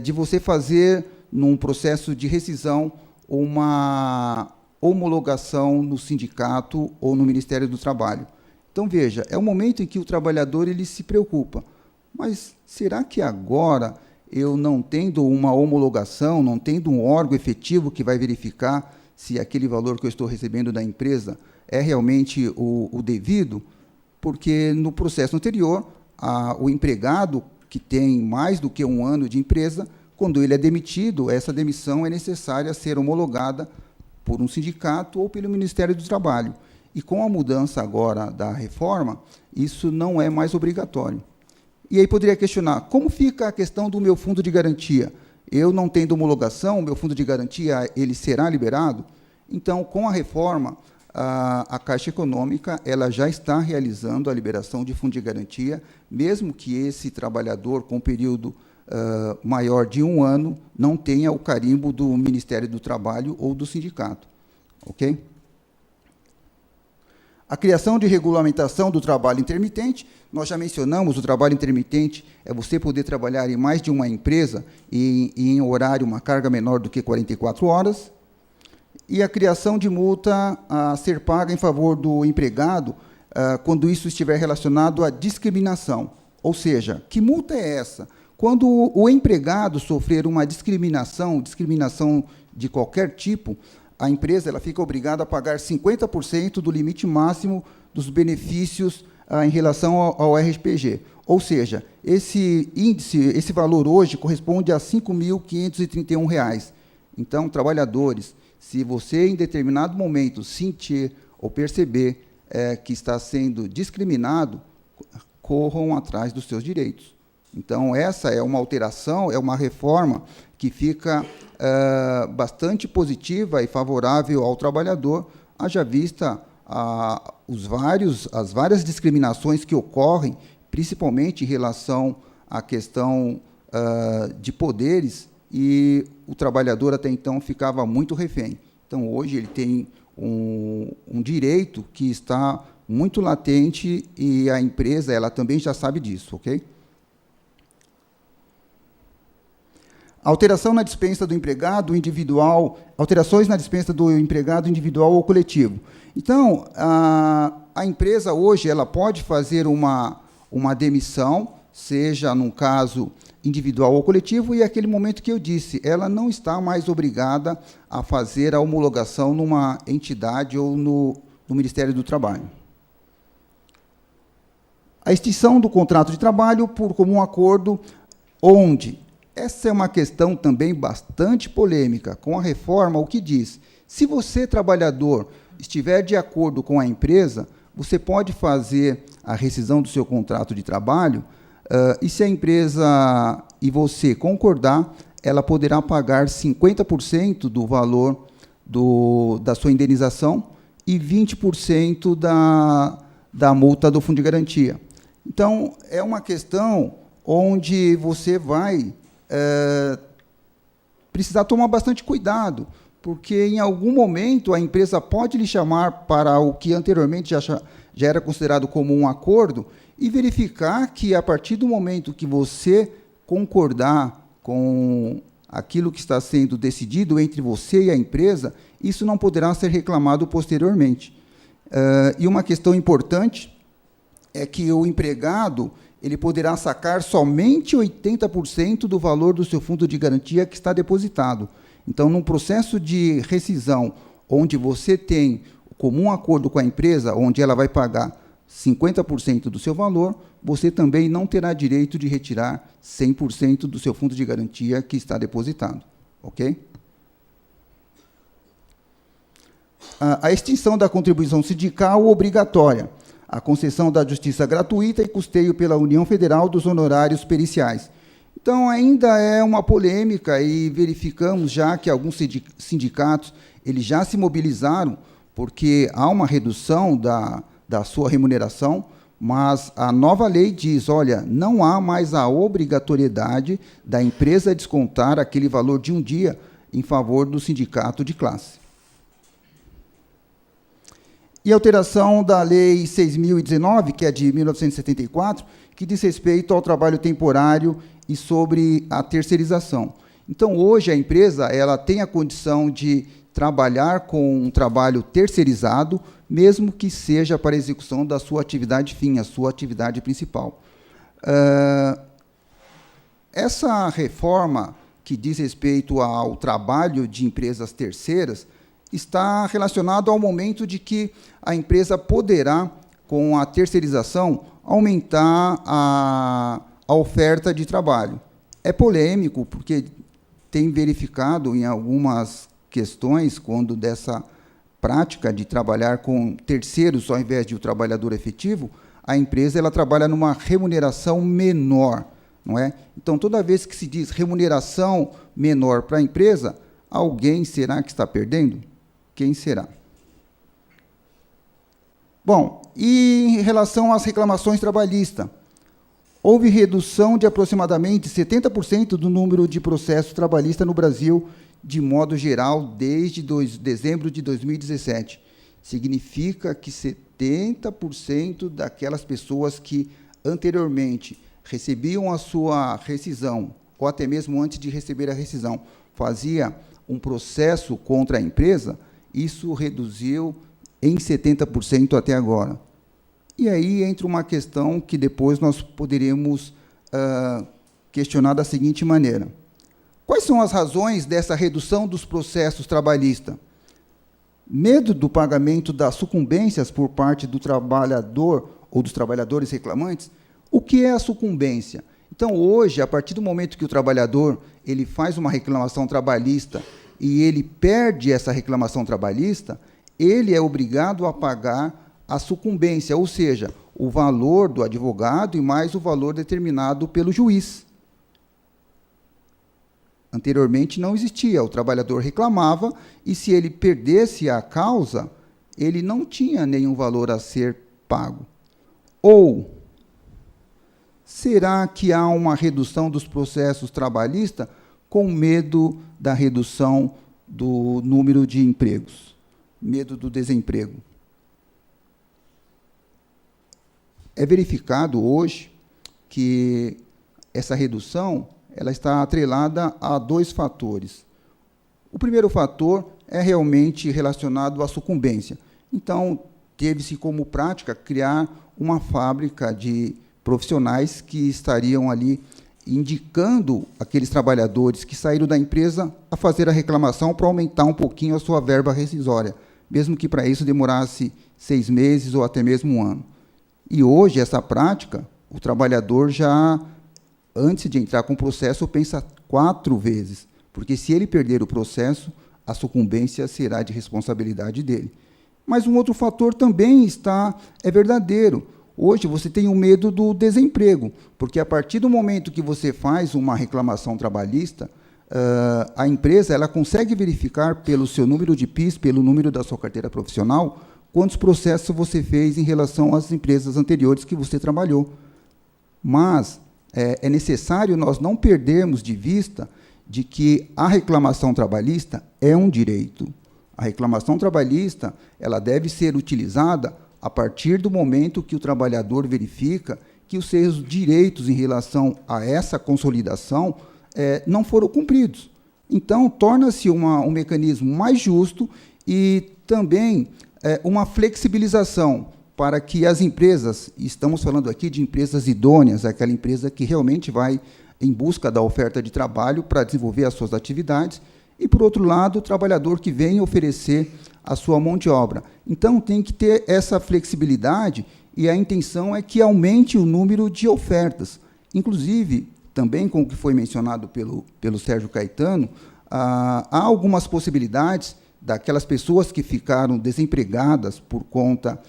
Speaker 4: de você fazer, num processo de rescisão, uma homologação no sindicato ou no Ministério do Trabalho. Então, veja, é o momento em que o trabalhador ele se preocupa. Mas será que agora, eu não tendo uma homologação, não tendo um órgão efetivo que vai verificar se aquele valor que eu estou recebendo da empresa é realmente o devido? Porque no processo anterior, o empregado que tem mais do que um ano de empresa, quando ele é demitido, essa demissão é necessária ser homologada por um sindicato ou pelo Ministério do Trabalho. E com a mudança agora da reforma, isso não é mais obrigatório. E aí poderia questionar, como fica a questão do meu fundo de garantia? Eu não tendo homologação, o meu fundo de garantia ele será liberado? Então, com a reforma, a Caixa Econômica ela já está realizando a liberação de fundo de garantia, mesmo que esse trabalhador com período maior de 1 ano não tenha o carimbo do Ministério do Trabalho ou do sindicato. Ok? A criação de regulamentação do trabalho intermitente, nós já mencionamos, o trabalho intermitente é você poder trabalhar em mais de uma empresa e em horário, uma carga menor do que 44 horas, e a criação de multa a ser paga em favor do empregado quando isso estiver relacionado à discriminação. Ou seja, que multa é essa? Quando o empregado sofrer uma discriminação de qualquer tipo, a empresa ela fica obrigada a pagar 50% do limite máximo dos benefícios em relação ao RPG. Ou seja, esse índice, esse valor hoje corresponde a R$ 5.531. Então, trabalhadores, se você em determinado momento sentir ou perceber que está sendo discriminado, corram atrás dos seus direitos. Então, essa é uma alteração, é uma reforma que fica bastante positiva e favorável ao trabalhador, haja vista as várias discriminações que ocorrem, principalmente em relação à questão de poderes, e o trabalhador até então ficava muito refém. Então, hoje ele tem um direito que está muito latente e a empresa ela também já sabe disso, ok? Alteração na dispensa do empregado individual, alterações na dispensa do empregado individual ou coletivo. Então, a empresa hoje ela pode fazer uma demissão, seja num caso individual ou coletivo, e aquele momento que eu disse, ela não está mais obrigada a fazer a homologação numa entidade ou no Ministério do Trabalho. A extinção do contrato de trabalho por comum acordo, onde essa é uma questão também bastante polêmica. Com a reforma, o que diz? Se você, trabalhador, estiver de acordo com a empresa, você pode fazer a rescisão do seu contrato de trabalho, e se a empresa e você concordar, ela poderá pagar 50% do valor da sua indenização e 20% da multa do fundo de garantia. Então, é uma questão onde você vai precisar tomar bastante cuidado, porque em algum momento a empresa pode lhe chamar para o que anteriormente já era considerado como um acordo e verificar que, a partir do momento que você concordar com aquilo que está sendo decidido entre você e a empresa, isso não poderá ser reclamado posteriormente. E uma questão importante é que o empregado ele poderá sacar somente 80% do valor do seu fundo de garantia que está depositado. Então, num processo de rescisão, onde você tem comum acordo com a empresa, onde ela vai pagar 50% do seu valor, você também não terá direito de retirar 100% do seu fundo de garantia que está depositado. Ok? A extinção da contribuição sindical obrigatória, a concessão da justiça gratuita e custeio pela União Federal dos honorários periciais. Então, ainda é uma polêmica e verificamos já que alguns sindicatos eles já se mobilizaram porque há uma redução da sua remuneração, mas a nova lei diz, olha, não há mais a obrigatoriedade da empresa descontar aquele valor de um dia em favor do sindicato de classe. E a alteração da Lei 6.019, que é de 1974, que diz respeito ao trabalho temporário e sobre a terceirização. Então, hoje, a empresa ela tem a condição de trabalhar com um trabalho terceirizado, mesmo que seja para a execução da sua atividade fim, a sua atividade principal. Essa reforma, que diz respeito ao trabalho de empresas terceiras, está relacionado ao momento de que a empresa poderá, com a terceirização, aumentar a oferta de trabalho. É polêmico, porque tem verificado em algumas questões, quando dessa prática de trabalhar com terceiros ao invés de o trabalhador efetivo, a empresa ela trabalha numa remuneração menor, não é? Então, toda vez que se diz remuneração menor para a empresa, alguém será que está perdendo? Quem será? Bom, e em relação às reclamações trabalhistas, houve redução de aproximadamente 70% do número de processos trabalhistas no Brasil, de modo geral, desde dezembro de 2017. Significa que 70% daquelas pessoas que anteriormente recebiam a sua rescisão, ou até mesmo antes de receber a rescisão, fazia um processo contra a empresa, isso reduziu em 70% até agora. E aí entra uma questão que depois nós poderíamos questionar da seguinte maneira. Quais são as razões dessa redução dos processos trabalhistas? Medo do pagamento das sucumbências por parte do trabalhador ou dos trabalhadores reclamantes? O que é a sucumbência? Então, hoje, a partir do momento que o trabalhador ele faz uma reclamação trabalhista e ele perde essa reclamação trabalhista, ele é obrigado a pagar a sucumbência, ou seja, o valor do advogado e mais o valor determinado pelo juiz. Anteriormente não existia, o trabalhador reclamava e se ele perdesse a causa, ele não tinha nenhum valor a ser pago. Ou será que há uma redução dos processos trabalhistas com medo da redução do número de empregos, medo do desemprego? É verificado hoje que essa redução ela está atrelada a dois fatores. O primeiro fator é realmente relacionado à sucumbência. Então, teve-se como prática criar uma fábrica de profissionais que estariam ali indicando aqueles trabalhadores que saíram da empresa a fazer a reclamação para aumentar um pouquinho a sua verba rescisória, mesmo que para isso demorasse 6 meses ou até mesmo 1 ano. E hoje, essa prática, o trabalhador já, antes de entrar com o processo, pensa 4 vezes, porque se ele perder o processo, a sucumbência será de responsabilidade dele. Mas um outro fator também é verdadeiro. Hoje você tem o medo do desemprego, porque a partir do momento que você faz uma reclamação trabalhista, a empresa ela consegue verificar pelo seu número de PIS, pelo número da sua carteira profissional, quantos processos você fez em relação às empresas anteriores que você trabalhou. Mas é necessário nós não perdermos de vista de que a reclamação trabalhista é um direito. A reclamação trabalhista ela deve ser utilizada a partir do momento que o trabalhador verifica que os seus direitos em relação a essa consolidação não foram cumpridos. Então, torna-se um mecanismo mais justo e também uma flexibilização, para que as empresas, e estamos falando aqui de empresas idôneas, aquela empresa que realmente vai em busca da oferta de trabalho para desenvolver as suas atividades, e, por outro lado, o trabalhador que vem oferecer a sua mão de obra. Então, tem que ter essa flexibilidade, e a intenção é que aumente o número de ofertas. Inclusive, também com o que foi mencionado pelo Sérgio Caetano, há algumas possibilidades daquelas pessoas que ficaram desempregadas por conta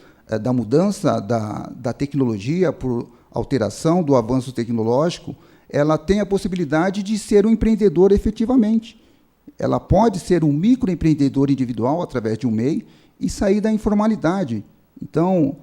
Speaker 4: da mudança da tecnologia, por alteração do avanço tecnológico, ela tem a possibilidade de ser um empreendedor efetivamente. Ela pode ser um microempreendedor individual através de um MEI e sair da informalidade. Então,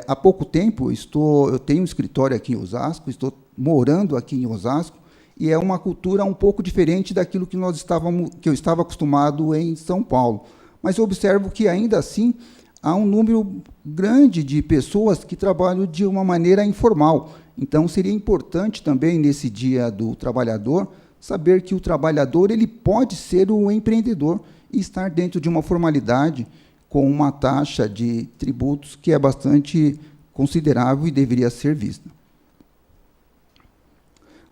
Speaker 4: há pouco tempo, eu tenho um escritório aqui em Osasco, estou morando aqui em Osasco, e é uma cultura um pouco diferente daquilo que eu estava acostumado em São Paulo. Mas eu observo que, ainda assim, há um número grande de pessoas que trabalham de uma maneira informal. Então, seria importante também, nesse Dia do Trabalhador, saber que o trabalhador ele pode ser um empreendedor e estar dentro de uma formalidade com uma taxa de tributos que é bastante considerável e deveria ser vista.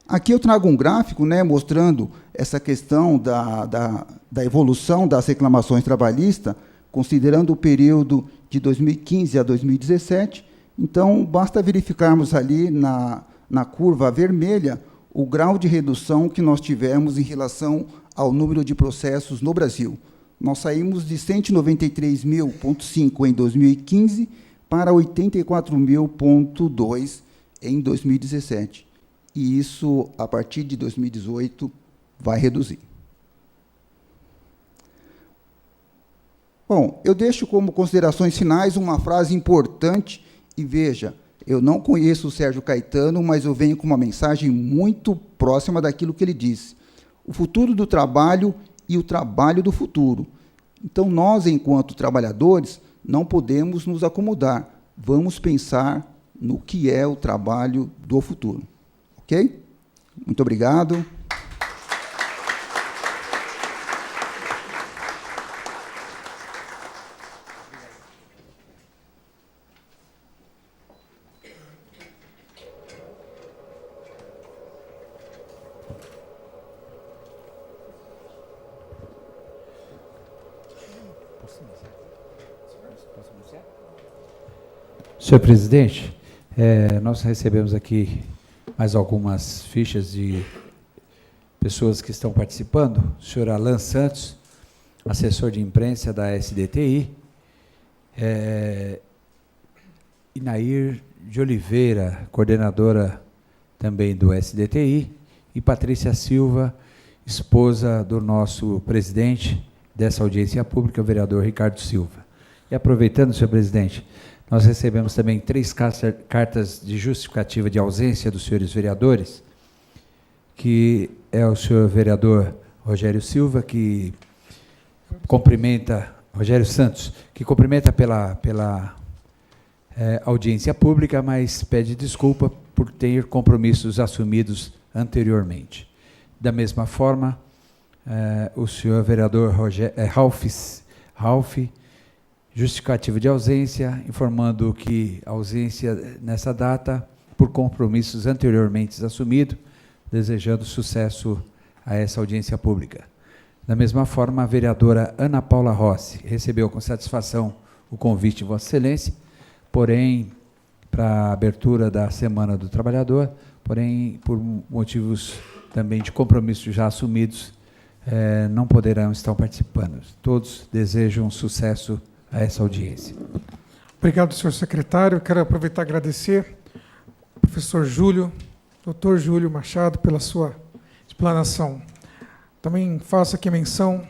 Speaker 4: Aqui eu trago um gráfico, né, mostrando essa questão da evolução das reclamações trabalhistas, considerando o período de 2015 a 2017. Então, basta verificarmos ali na curva vermelha o grau de redução que nós tivemos em relação ao número de processos no Brasil. Nós saímos de 193.000,5 em 2015 para 84.000,2 em 2017. E isso, a partir de 2018, vai reduzir. Bom, eu deixo como considerações finais uma frase importante, e veja, eu não conheço o Sérgio Caetano, mas eu venho com uma mensagem muito próxima daquilo que ele disse. O futuro do trabalho e o trabalho do futuro. Então, nós, enquanto trabalhadores, não podemos nos acomodar. Vamos pensar no que é o trabalho do futuro. Ok? Muito obrigado.
Speaker 2: Senhor presidente, nós recebemos aqui mais algumas fichas de pessoas que estão participando. O senhor Alan Santos, assessor de imprensa da SDTI, Inair de Oliveira, coordenadora também do SDTI, e Patrícia Silva, esposa do nosso presidente dessa audiência pública, o vereador Ricardo Silva. E aproveitando, senhor presidente, nós recebemos também 3 cartas de justificativa de ausência dos senhores vereadores, que é o senhor vereador Rogério Silva, que cumprimenta, Rogério Santos, que cumprimenta pela audiência pública, mas pede desculpa por ter compromissos assumidos anteriormente. Da mesma forma, o senhor vereador Ralph, justificativa de ausência, informando que a ausência nessa data por compromissos anteriormente assumidos, desejando sucesso a essa audiência pública. Da mesma forma, a vereadora Ana Paula Rossi recebeu com satisfação o convite de Vossa Excelência, porém, para a abertura da Semana do Trabalhador, porém, por motivos também de compromissos já assumidos, não poderão estar participando. Todos desejam sucesso a essa audiência.
Speaker 1: Obrigado, senhor secretário. Quero aproveitar e agradecer ao professor Júlio, doutor Júlio Machado, pela sua explanação. Também faço aqui menção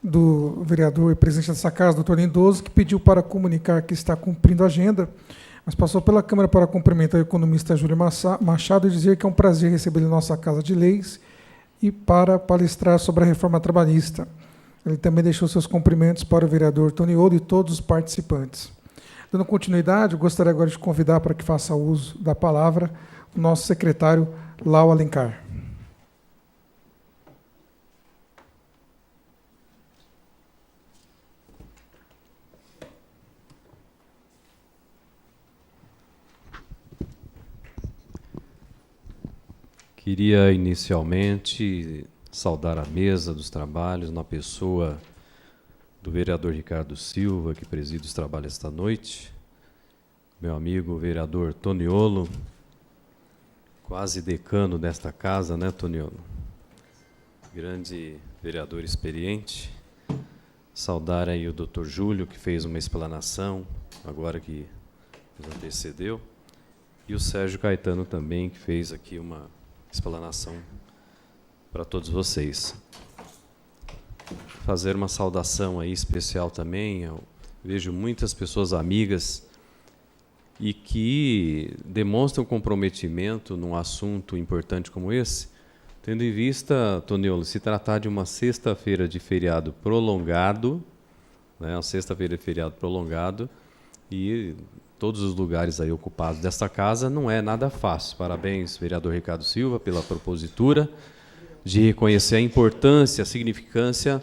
Speaker 1: do vereador e presidente dessa casa, doutor Lindoso, que pediu para comunicar que está cumprindo a agenda, mas passou pela Câmara para cumprimentar o economista Júlio Machado e dizer que é um prazer recebê-lo em nossa Casa de Leis e para palestrar sobre a reforma trabalhista. Ele também deixou seus cumprimentos para o vereador Toniolo e todos os participantes. Dando continuidade, eu gostaria agora de convidar para que faça uso da palavra o nosso secretário Lau Alencar.
Speaker 5: Queria inicialmente saudar a mesa dos trabalhos na pessoa do vereador Ricardo Silva, que preside os trabalhos esta noite, meu amigo vereador Toniolo, quase decano desta casa, né, Toniolo? Grande vereador experiente. Saudar aí o Dr. Júlio, que fez uma explanação, agora que nos antecedeu, e o Sérgio Caetano também, que fez aqui uma explanação para todos vocês. Fazer uma saudação aí especial também, eu vejo muitas pessoas amigas e que demonstram comprometimento num assunto importante como esse, tendo em vista, Toniolo, se tratar de uma sexta-feira de feriado prolongado, né, uma sexta-feira de feriado prolongado, e todos os lugares aí ocupados desta casa, não é nada fácil. Parabéns, vereador Ricardo Silva, pela propositura de reconhecer a importância, a significância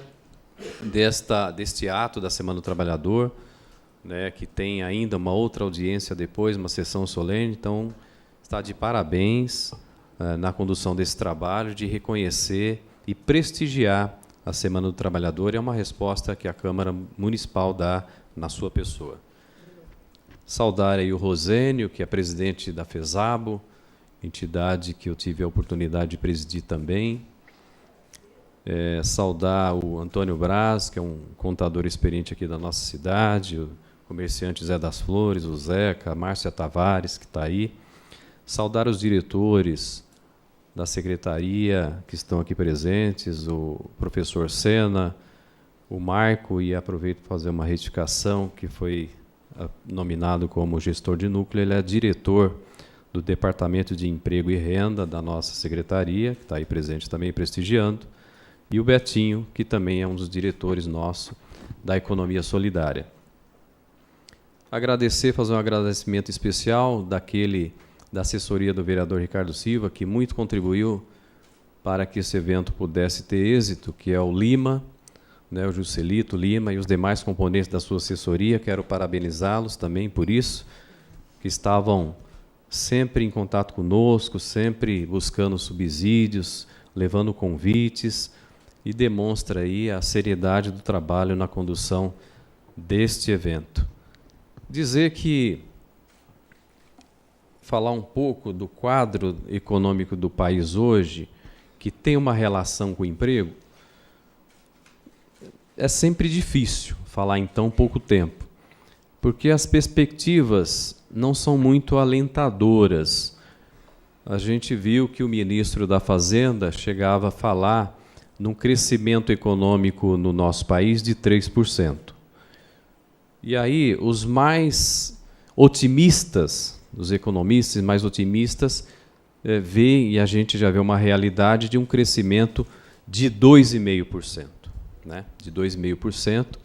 Speaker 5: deste ato da Semana do Trabalhador, né, que tem ainda uma outra audiência depois, uma sessão solene. Então, está de parabéns na condução desse trabalho, de reconhecer e prestigiar a Semana do Trabalhador. É uma resposta que a Câmara Municipal dá na sua pessoa. Saudar aí o Rosênio, que é presidente da FESABO, entidade que eu tive a oportunidade de presidir também. Saudar o Antônio Braz, que é um contador experiente aqui da nossa cidade, o comerciante Zé das Flores, o Zeca, a Márcia Tavares, que está aí. Saudar os diretores da secretaria que estão aqui presentes, o professor Sena, o Marco, e aproveito para fazer uma retificação, que foi nominado como gestor de núcleo, ele é diretor do Departamento de Emprego e Renda da nossa secretaria, que está aí presente também prestigiando, e o Betinho, que também é um dos diretores nosso da Economia Solidária. Fazer um agradecimento especial da assessoria do vereador Ricardo Silva, que muito contribuiu para que esse evento pudesse ter êxito, que é o Lima, né, o Juscelito Lima e os demais componentes da sua assessoria. Quero parabenizá-los também por isso, que estavam sempre em contato conosco, sempre buscando subsídios, levando convites, e demonstra aí a seriedade do trabalho na condução deste evento. Falar um pouco do quadro econômico do país hoje, que tem uma relação com o emprego, é sempre difícil falar em tão pouco tempo, porque as perspectivas não são muito alentadoras. A gente viu que o ministro da Fazenda chegava a falar num crescimento econômico no nosso país de 3%. E aí, os mais otimistas, os economistas mais otimistas, veem, e a gente já vê uma realidade de um crescimento de 2,5%. Né, de 2,5%,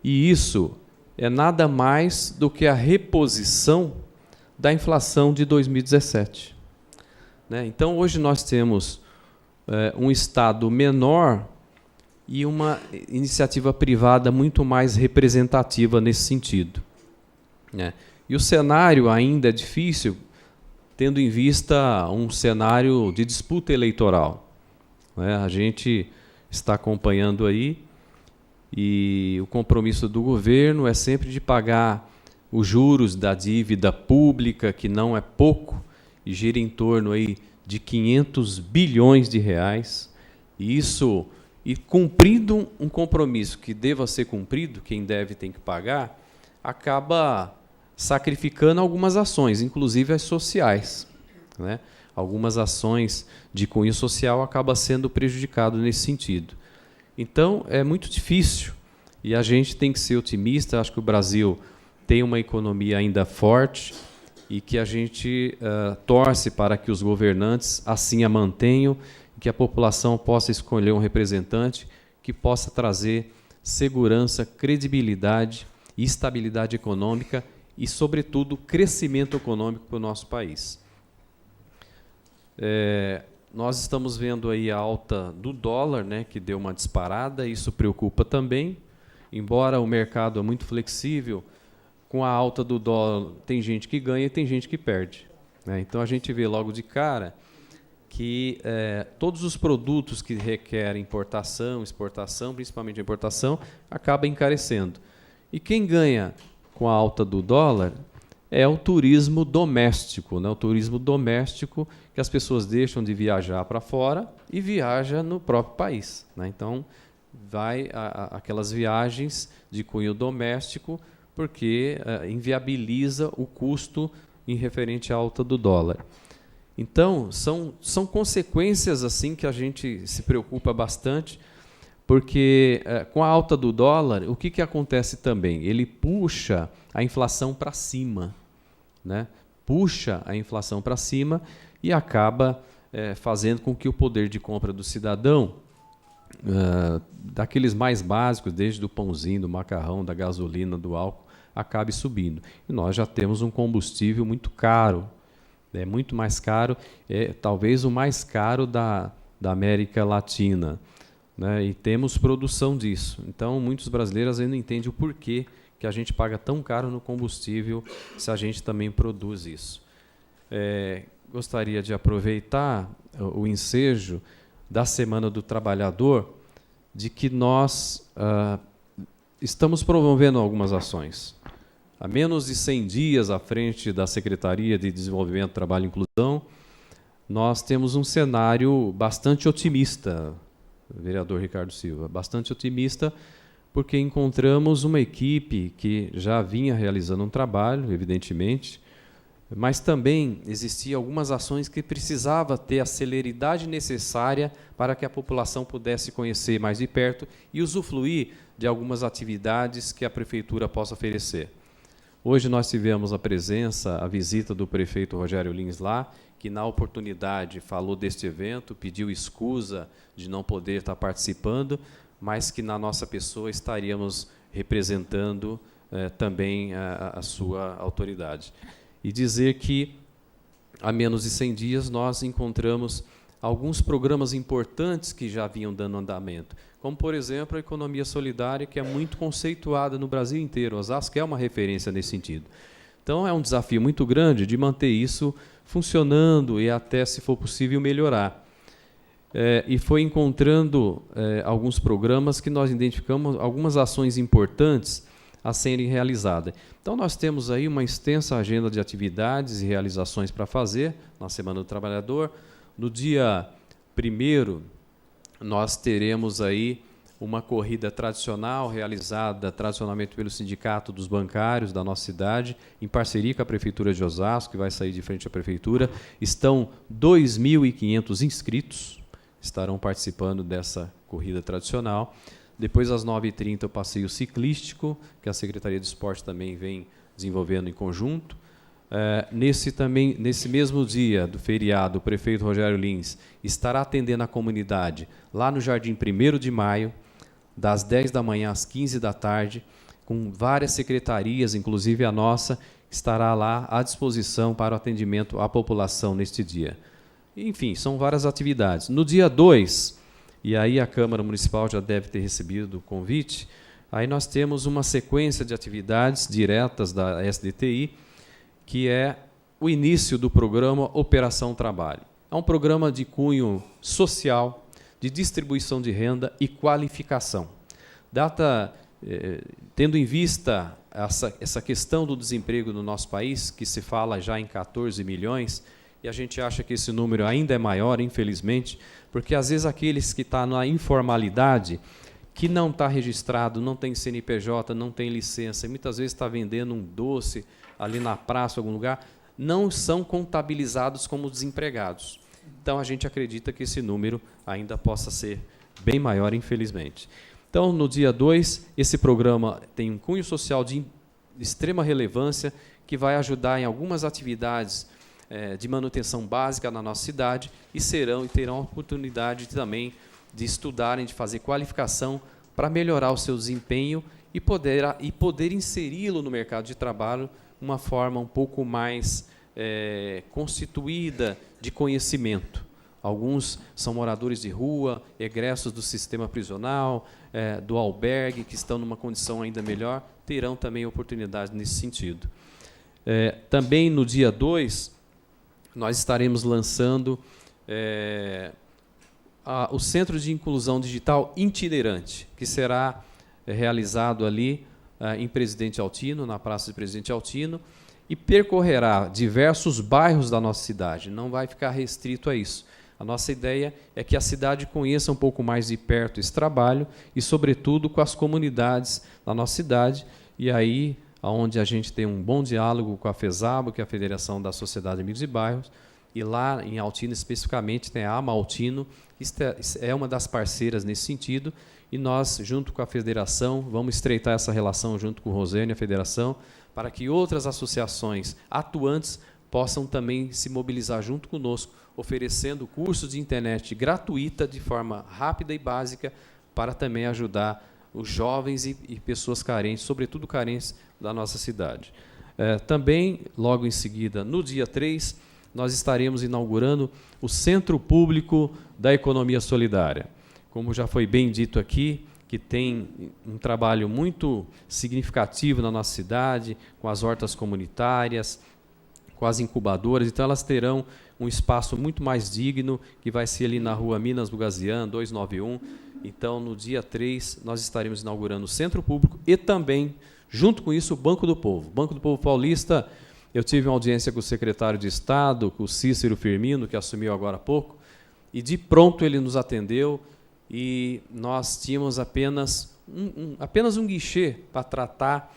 Speaker 5: e isso é nada mais do que a reposição da inflação de 2017. Né? Então, hoje nós temos um Estado menor e uma iniciativa privada muito mais representativa nesse sentido. Né? E o cenário ainda é difícil, tendo em vista um cenário de disputa eleitoral. Né? A gente está acompanhando aí, e o compromisso do governo é sempre de pagar os juros da dívida pública, que não é pouco, e gira em torno aí de 500 bilhões de reais. E cumprindo um compromisso que deva ser cumprido, quem deve tem que pagar, acaba sacrificando algumas ações, inclusive as sociais. Né? Algumas ações de cunho social acabam sendo prejudicadas nesse sentido. Então, é muito difícil, e a gente tem que ser otimista. Acho que o Brasil tem uma economia ainda forte, e que a gente torce para que os governantes assim a mantenham, e que a população possa escolher um representante que possa trazer segurança, credibilidade e estabilidade econômica e, sobretudo, crescimento econômico para o nosso país. Nós estamos vendo aí a alta do dólar, né, que deu uma disparada, isso preocupa também, embora o mercado é muito flexível. Com a alta do dólar, tem gente que ganha e tem gente que perde. Né? Então, a gente vê logo de cara que todos os produtos que requerem importação, exportação, principalmente a importação, acaba encarecendo. E quem ganha com a alta do dólar é o turismo doméstico, né? O turismo doméstico, que as pessoas deixam de viajar para fora e viajam no próprio país, né? Então, vai aquelas viagens de cunho doméstico, porque inviabiliza o custo em referente à alta do dólar. Então, são consequências assim que a gente se preocupa bastante, porque com a alta do dólar, o que acontece também? Ele puxa a inflação para cima, né? Puxa a inflação para cima e acaba fazendo com que o poder de compra do cidadão, daqueles mais básicos, desde do pãozinho, do macarrão, da gasolina, do álcool, acabe subindo. E nós já temos um combustível muito caro, muito mais caro, talvez o mais caro da América Latina, né? E temos produção disso. Então, muitos brasileiros ainda não entendem o porquê que a gente paga tão caro no combustível se a gente também produz isso. Gostaria de aproveitar o ensejo da Semana do Trabalhador, de que nós estamos promovendo algumas ações. Há menos de 100 dias à frente da Secretaria de Desenvolvimento, Trabalho e Inclusão, nós temos um cenário bastante otimista, vereador Ricardo Silva, bastante otimista, porque encontramos uma equipe que já vinha realizando um trabalho, evidentemente, mas também existiam algumas ações que precisava ter a celeridade necessária para que a população pudesse conhecer mais de perto e usufruir de algumas atividades que a Prefeitura possa oferecer. Hoje nós tivemos a visita do prefeito Rogério Lins lá, que na oportunidade falou deste evento, pediu escusa de não poder estar participando, mas que na nossa pessoa estaríamos representando também a sua autoridade. E dizer que, há menos de 100 dias, nós encontramos alguns programas importantes que já vinham dando andamento, como, por exemplo, a economia solidária, que é muito conceituada no Brasil inteiro. Osasco é uma referência nesse sentido. Então, é um desafio muito grande de manter isso funcionando e até, se for possível, melhorar. E foi encontrando alguns programas que nós identificamos algumas ações importantes a serem realizadas. Então, nós temos aí uma extensa agenda de atividades e realizações para fazer na Semana do Trabalhador. No dia 1º, nós teremos aí uma corrida tradicional, realizada tradicionalmente pelo Sindicato dos Bancários da nossa cidade, em parceria com a Prefeitura de Osasco, que vai sair de frente à Prefeitura. Estão 2.500 inscritos, estarão participando dessa corrida tradicional. Depois, às 9h30, o passeio ciclístico, que a Secretaria de Esporte também vem desenvolvendo em conjunto. Nesse mesmo dia do feriado, o prefeito Rogério Lins estará atendendo a comunidade lá no Jardim 1º de Maio, das 10 da manhã às 15 da tarde, com várias secretarias, inclusive a nossa, estará lá à disposição para o atendimento à população neste dia. Enfim, são várias atividades. No dia 2, e aí a Câmara Municipal já deve ter recebido o convite, aí nós temos uma sequência de atividades diretas da SDTI, que é o início do programa Operação Trabalho. É um programa de cunho social, de distribuição de renda e qualificação. Tendo em vista essa questão do desemprego no nosso país, que se fala já em 14 milhões, e a gente acha que esse número ainda é maior, infelizmente, porque às vezes aqueles que estão na informalidade, que não está registrado, não tem CNPJ, não tem licença, e muitas vezes está vendendo um doce ali na praça, em algum lugar, não são contabilizados como desempregados. Então, a gente acredita que esse número ainda possa ser bem maior, infelizmente. Então, no dia 2, esse programa tem um cunho social de extrema relevância, que vai ajudar em algumas atividades de manutenção básica na nossa cidade e terão a oportunidade também de estudarem, de fazer qualificação para melhorar o seu desempenho e poder inseri-lo no mercado de trabalho de uma forma um pouco mais constituída de conhecimento. Alguns são moradores de rua, egressos do sistema prisional, do albergue, que estão numa condição ainda melhor, terão também oportunidade nesse sentido. Também no dia 2, nós estaremos lançando o Centro de Inclusão Digital Itinerante, que será realizado ali em Presidente Altino, na Praça de Presidente Altino, e percorrerá diversos bairros da nossa cidade, não vai ficar restrito a isso. A nossa ideia é que a cidade conheça um pouco mais de perto esse trabalho e, sobretudo, com as comunidades da nossa cidade, e aí onde a gente tem um bom diálogo com a FESABO, que é a Federação da Sociedade de Amigos e Bairros, e lá em Altino, especificamente, tem a AMA Altino, que é uma das parceiras nesse sentido, e nós, junto com a federação, vamos estreitar essa relação junto com o Rosênio e a federação, para que outras associações atuantes possam também se mobilizar junto conosco, oferecendo cursos de internet gratuita, de forma rápida e básica, para também ajudar os jovens e pessoas carentes, sobretudo carentes da nossa cidade. Também, logo em seguida, no dia 3, nós estaremos inaugurando o Centro Público da Economia Solidária. Como já foi bem dito aqui, que tem um trabalho muito significativo na nossa cidade, com as hortas comunitárias, com as incubadoras, então elas terão um espaço muito mais digno, que vai ser ali na rua Minas Bugazian, 291. Então, no dia 3, nós estaremos inaugurando o Centro Público e também, junto com isso, o Banco do Povo. O Banco do Povo Paulista, eu tive uma audiência com o secretário de Estado, com o Cícero Firmino, que assumiu agora há pouco, e de pronto ele nos atendeu, e nós tínhamos apenas um guichê para tratar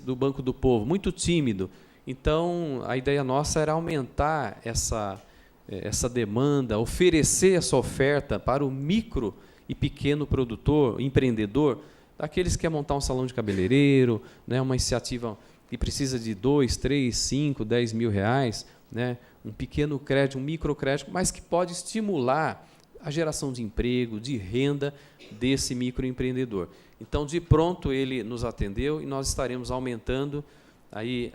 Speaker 5: do Banco do Povo, muito tímido. Então, a ideia nossa era aumentar essa demanda, oferecer essa oferta para o micro e pequeno produtor, empreendedor, daqueles que querem montar um salão de cabeleireiro, né, uma iniciativa que precisa de 2, 3, 5, 10 mil reais, né, um pequeno crédito, um microcrédito, mas que pode estimular a geração de emprego, de renda desse microempreendedor. Então, de pronto, ele nos atendeu e nós estaremos aumentando aí,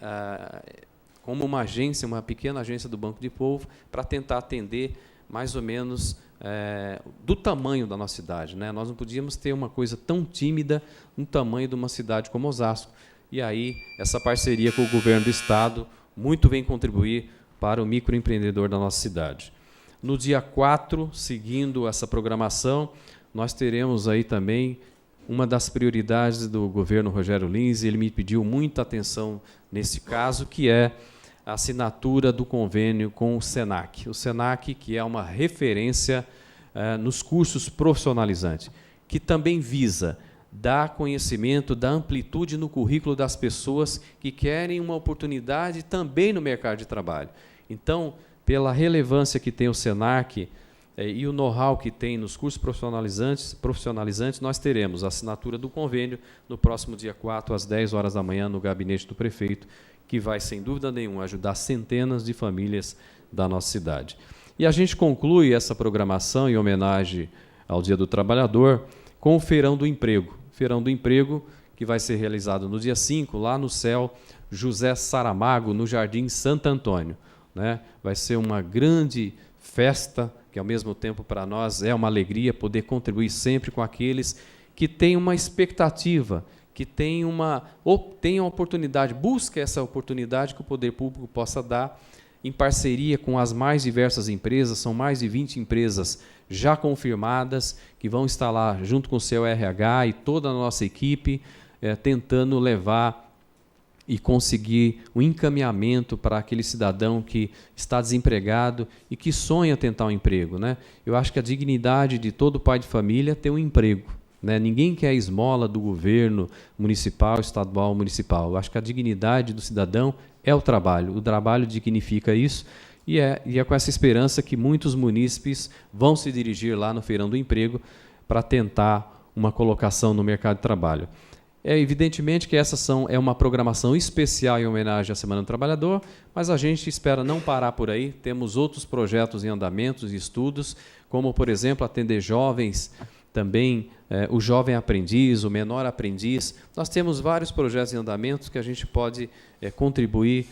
Speaker 5: como uma agência, uma pequena agência do Banco do Povo, para tentar atender mais ou menos do tamanho da nossa cidade, né? Nós não podíamos ter uma coisa tão tímida no tamanho de uma cidade como Osasco. E aí, essa parceria com o governo do Estado muito vem contribuir para o microempreendedor da nossa cidade. No dia 4, seguindo essa programação, nós teremos aí também uma das prioridades do governo Rogério Lins, ele me pediu muita atenção nesse caso, que é a assinatura do convênio com o SENAC. O SENAC, que é uma referência nos cursos profissionalizantes, que também visa dar conhecimento, dar amplitude no currículo das pessoas que querem uma oportunidade também no mercado de trabalho. Então, pela relevância que tem o SENAC e o know-how que tem nos cursos profissionalizantes, nós teremos a assinatura do convênio no próximo dia 4, às 10 horas da manhã, no gabinete do prefeito, que vai, sem dúvida nenhuma, ajudar centenas de famílias da nossa cidade. E a gente conclui essa programação em homenagem ao Dia do Trabalhador com o Feirão do Emprego. Feirão do Emprego, que vai ser realizado no dia 5, lá no CEL José Saramago, no Jardim Santo Antônio, né? Vai ser uma grande festa, que ao mesmo tempo para nós é uma alegria poder contribuir sempre com aqueles que têm uma expectativa, que têm uma oportunidade, busca essa oportunidade que o poder público possa dar em parceria com as mais diversas empresas, são mais de 20 empresas já confirmadas, que vão estar lá junto com o seu RH e toda a nossa equipe, tentando levar e conseguir um encaminhamento para aquele cidadão que está desempregado e que sonha tentar um emprego, né? Eu acho que a dignidade de todo pai de família é ter um emprego, né? Ninguém quer a esmola do governo municipal, estadual, municipal. Eu acho que a dignidade do cidadão é o trabalho dignifica isso, e é com essa esperança que muitos munícipes vão se dirigir lá no Feirão do Emprego para tentar uma colocação no mercado de trabalho. É evidentemente que essa é uma programação especial em homenagem à Semana do Trabalhador, mas a gente espera não parar por aí. Temos outros projetos em andamentos e estudos, como, por exemplo, atender jovens, também o jovem aprendiz, o menor aprendiz. Nós temos vários projetos em andamentos que a gente pode contribuir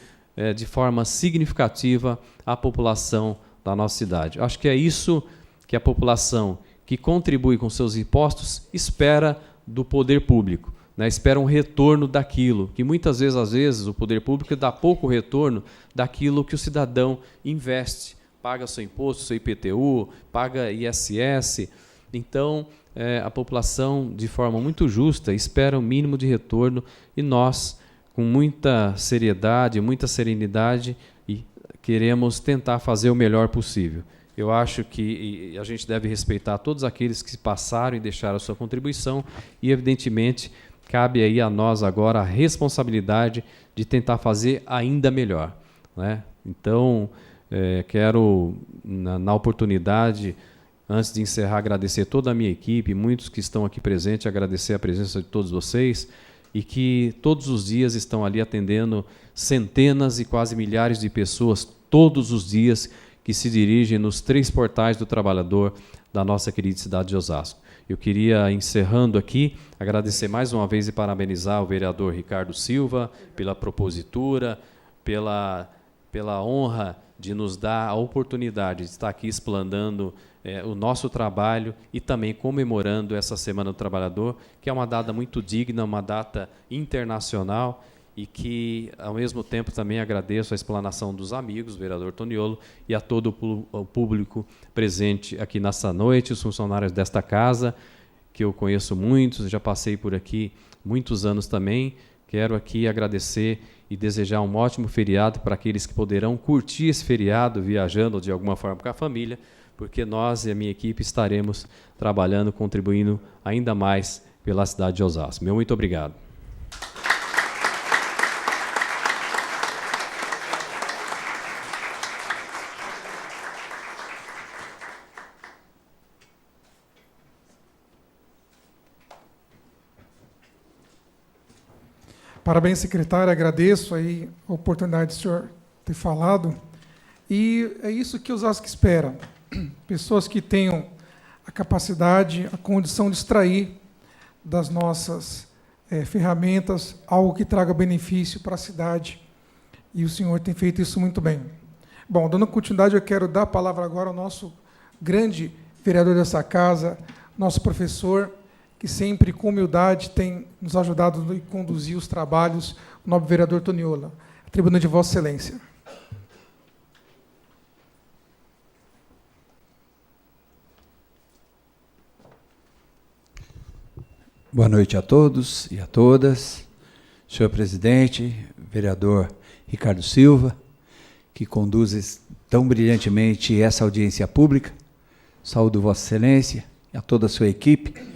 Speaker 5: de forma significativa à população da nossa cidade. Acho que é isso que a população que contribui com seus impostos espera do poder público. Espera um retorno daquilo, que muitas vezes, às vezes, o poder público dá pouco retorno daquilo que o cidadão investe paga seu imposto, seu IPTU, paga ISS. Então, a população, de forma muito justa, espera o mínimo de retorno e nós, com muita seriedade, muita serenidade, queremos tentar fazer o melhor possível. Eu acho que a gente deve respeitar todos aqueles que passaram e deixaram a sua contribuição e, evidentemente, cabe aí a nós agora a responsabilidade de tentar fazer ainda melhor, né? Então, quero, na oportunidade, antes de encerrar, agradecer toda a minha equipe, muitos que estão aqui presentes, agradecer a presença de todos vocês e que todos os dias estão ali atendendo centenas e quase milhares de pessoas, todos os dias, que se dirigem nos 3 portais do trabalhador da nossa querida cidade de Osasco. Eu queria, encerrando aqui, agradecer mais uma vez e parabenizar o vereador Ricardo Silva pela propositura, pela honra de nos dar a oportunidade de estar aqui explanando o nosso trabalho e também comemorando essa Semana do Trabalhador, que é uma data muito digna, uma data internacional e que, ao mesmo tempo, também agradeço a explanação dos amigos, o vereador Toniolo, e a todo o público presente aqui nessa noite, os funcionários desta casa, que eu conheço muitos, já passei por aqui muitos anos também. Quero aqui agradecer e desejar um ótimo feriado para aqueles que poderão curtir esse feriado, viajando de alguma forma com a família, porque nós e a minha equipe estaremos trabalhando, contribuindo ainda mais pela cidade de Osasco. Meu muito obrigado.
Speaker 1: Parabéns, secretário. Agradeço aí a oportunidade do senhor ter falado. E é isso que Osasco espera. Pessoas que tenham a capacidade, a condição de extrair das nossas ferramentas algo que traga benefício para a cidade. E o senhor tem feito isso muito bem. Bom, dando continuidade, eu quero dar a palavra agora ao nosso grande vereador dessa casa, nosso professor, que sempre, com humildade, tem nos ajudado a conduzir os trabalhos, o nobre vereador Toniolo. A tribuna de Vossa Excelência.
Speaker 2: Boa noite a todos e a todas. Senhor presidente, vereador Ricardo Silva, que conduz tão brilhantemente essa audiência pública. Saúdo Vossa Excelência e a toda a sua equipe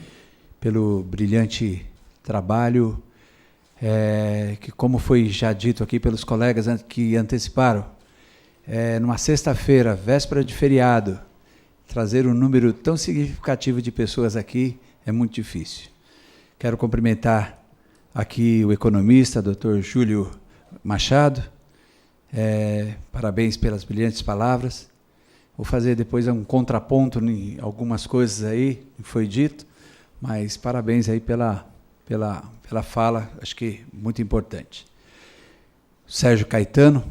Speaker 2: pelo brilhante trabalho, que, como foi já dito aqui pelos colegas que anteciparam, numa sexta-feira, véspera de feriado, trazer um número tão significativo de pessoas aqui é muito difícil. Quero cumprimentar aqui o economista, Dr. Júlio Machado. Parabéns pelas brilhantes palavras. Vou fazer depois um contraponto em algumas coisas aí que foi dito, mas parabéns aí pela fala, acho que muito importante. Sérgio Caetano,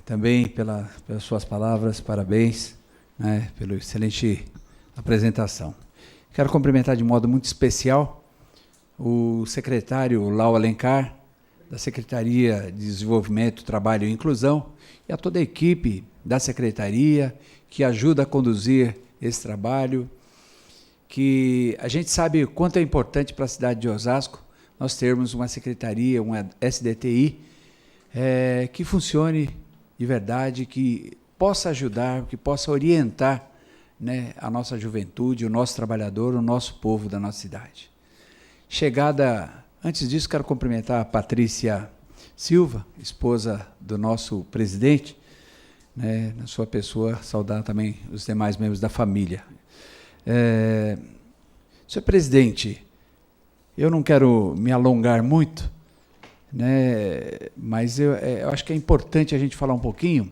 Speaker 2: também pelas suas palavras, parabéns, né, pela excelente apresentação. Quero cumprimentar de modo muito especial o secretário Lau Alencar, da Secretaria de Desenvolvimento, Trabalho e Inclusão, e a toda a equipe da Secretaria que ajuda a conduzir esse trabalho, que a gente sabe o quanto é importante para a cidade de Osasco nós termos uma secretaria, uma SDTI, que funcione de verdade, que possa ajudar, que possa orientar, né, a nossa juventude, o nosso trabalhador, o nosso povo da nossa cidade. Antes disso, quero cumprimentar a Patrícia Silva, esposa do nosso presidente, né, na sua pessoa, saudar também os demais membros da família. Senhor presidente, eu não quero me alongar muito, né, mas eu acho que é importante a gente falar um pouquinho,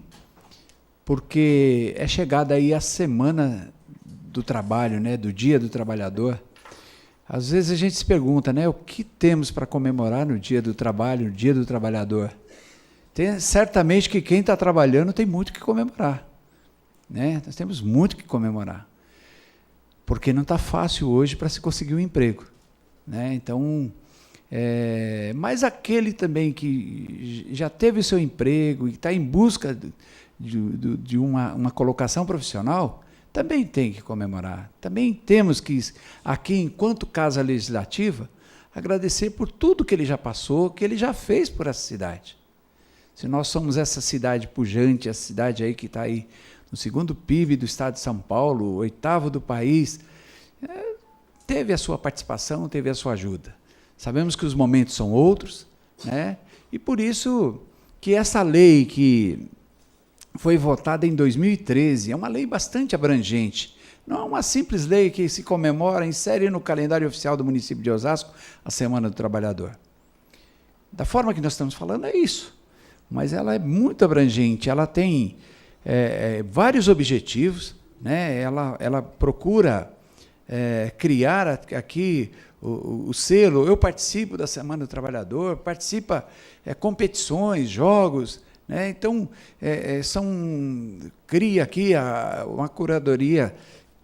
Speaker 2: porque é chegada aí a semana do trabalho, né, do Dia do Trabalhador. Às vezes a gente se pergunta, né, o que temos para comemorar no Dia do Trabalho, no Dia do Trabalhador? Certamente que quem está trabalhando tem muito que comemorar, né? Nós temos muito que comemorar, porque não está fácil hoje para se conseguir um emprego, né? Então, mas aquele também que já teve o seu emprego e está em busca de uma colocação profissional, também tem que comemorar. Também temos que, aqui, enquanto Casa Legislativa, agradecer por tudo que ele já passou, que ele já fez por essa cidade. Se nós somos essa cidade pujante, essa cidade aí que está aí no segundo PIB do estado de São Paulo, 8º do país, teve a sua participação, teve a sua ajuda. Sabemos que os momentos são outros, né? E por isso que essa lei que foi votada em 2013 é uma lei bastante abrangente. Não é uma simples lei que se comemora, insere no calendário oficial do município de Osasco a Semana do Trabalhador. Da forma que nós estamos falando, é isso. Mas ela é muito abrangente, ela tem vários objetivos, né? Ela procura criar aqui o selo. Eu participo da Semana do Trabalhador, participa competições, jogos, né? Então, cria aqui uma curadoria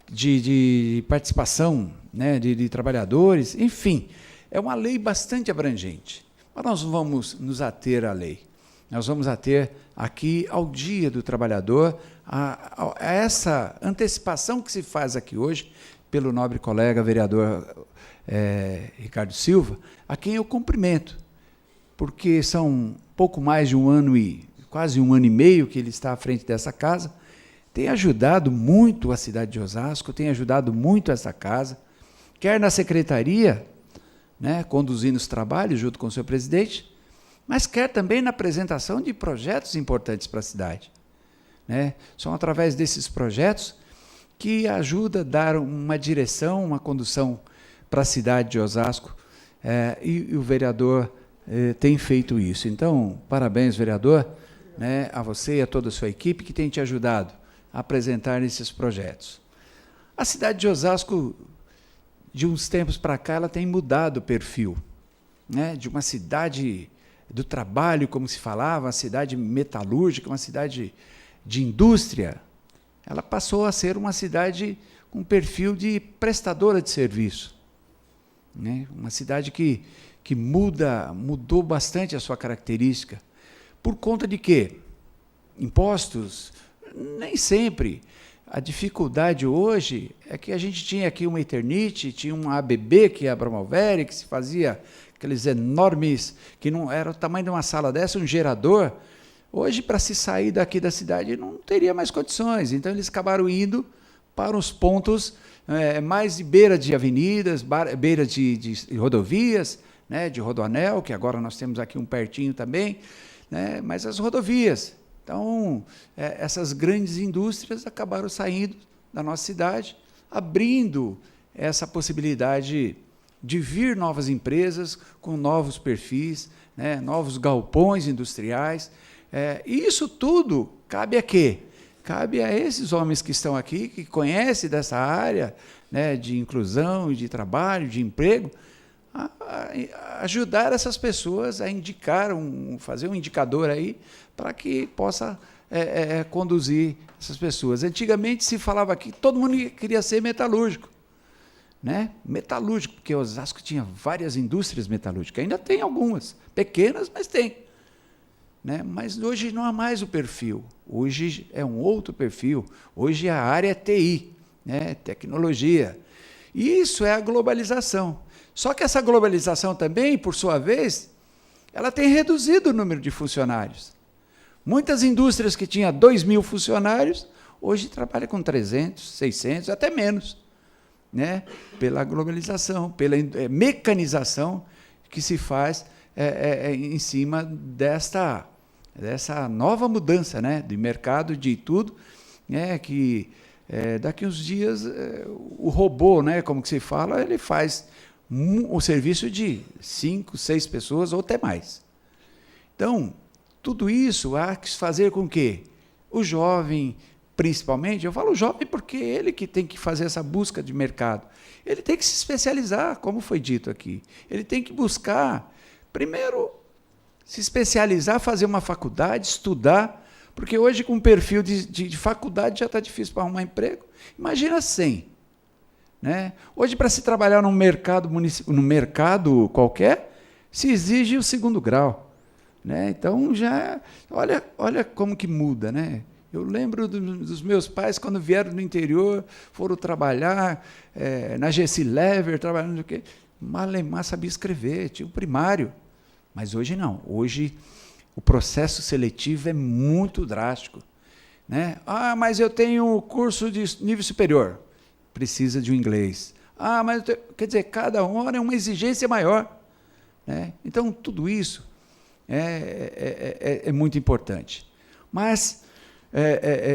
Speaker 2: de participação, né, de trabalhadores, enfim, é uma lei bastante abrangente. Mas nós vamos nos ater à lei. Nós vamos ater aqui ao Dia do Trabalhador, a essa antecipação que se faz aqui hoje pelo nobre colega vereador Ricardo Silva, a quem eu cumprimento, porque são pouco mais de quase um ano e meio que ele está à frente dessa casa, tem ajudado muito a cidade de Osasco, tem ajudado muito essa casa, quer na secretaria, né, conduzindo os trabalhos junto com o seu presidente, mas quer também na apresentação de projetos importantes para a cidade, né? São através desses projetos que ajuda a dar uma direção, uma condução para a cidade de Osasco, e o vereador tem feito isso. Então, parabéns, vereador, né, a você e a toda a sua equipe que tem te ajudado a apresentar esses projetos. A cidade de Osasco, de uns tempos para cá, ela tem mudado o perfil, né, de uma cidade do trabalho, como se falava, uma cidade metalúrgica, uma cidade de indústria. Ela passou a ser uma cidade com perfil de prestadora de serviço, né? Uma cidade que mudou bastante a sua característica. Por conta de quê? Impostos? Nem sempre. A dificuldade hoje é que a gente tinha aqui uma Eternit, tinha uma ABB, que é a Bromoveri, que se fazia aqueles enormes, que não era o tamanho de uma sala dessa, um gerador. Hoje, para se sair daqui da cidade, não teria mais condições. Então, eles acabaram indo para os pontos mais de beira de avenidas, beira de rodovias, né, de Rodoanel, que agora nós temos aqui um pertinho também, né, mas as rodovias. Então, essas grandes indústrias acabaram saindo da nossa cidade, abrindo essa possibilidade de vir novas empresas com novos perfis, né, novos galpões industriais. E isso tudo cabe a quê? Cabe a esses homens que estão aqui, que conhecem dessa área, né, de inclusão, de trabalho, de emprego, a ajudar essas pessoas a indicar, fazer um indicador aí para que possa conduzir essas pessoas. Antigamente se falava que todo mundo queria ser metalúrgico, né? Metalúrgico, porque Osasco tinha várias indústrias metalúrgicas, ainda tem algumas, pequenas, mas tem. Né? Mas hoje não há mais o perfil, hoje é um outro perfil, hoje a área é TI, né? Tecnologia. E isso é a globalização. Só que essa globalização também, por sua vez, ela tem reduzido o número de funcionários. Muitas indústrias que tinham 2.000 funcionários, hoje trabalham com 300, 600, até menos, né? Pela globalização, pela mecanização que se faz em cima dessa nova mudança, né, de mercado, de tudo, né, que daqui uns dias o robô, né, como que se fala, ele faz o serviço de 5, 6 pessoas ou até mais. Então, tudo isso há que fazer com que o jovem, principalmente, eu falo jovem porque é ele que tem que fazer essa busca de mercado, ele tem que se especializar, como foi dito aqui, ele tem que buscar, primeiro, se especializar, fazer uma faculdade, estudar, porque hoje com perfil de faculdade já está difícil para arrumar emprego, imagina 100. Né? Hoje, para se trabalhar num mercado qualquer, se exige o 2º grau. Né? Então, olha como que muda. Né? Eu lembro dos meus pais, quando vieram do interior, foram trabalhar na GC Lever, trabalhando no quê? Malemar sabia escrever, tinha o primário. Mas hoje não. Hoje o processo seletivo é muito drástico. Né? Ah, mas eu tenho curso de nível superior. Precisa de um inglês. Ah, mas quer dizer, cada hora é uma exigência maior. Né? Então, tudo isso é muito importante. Mas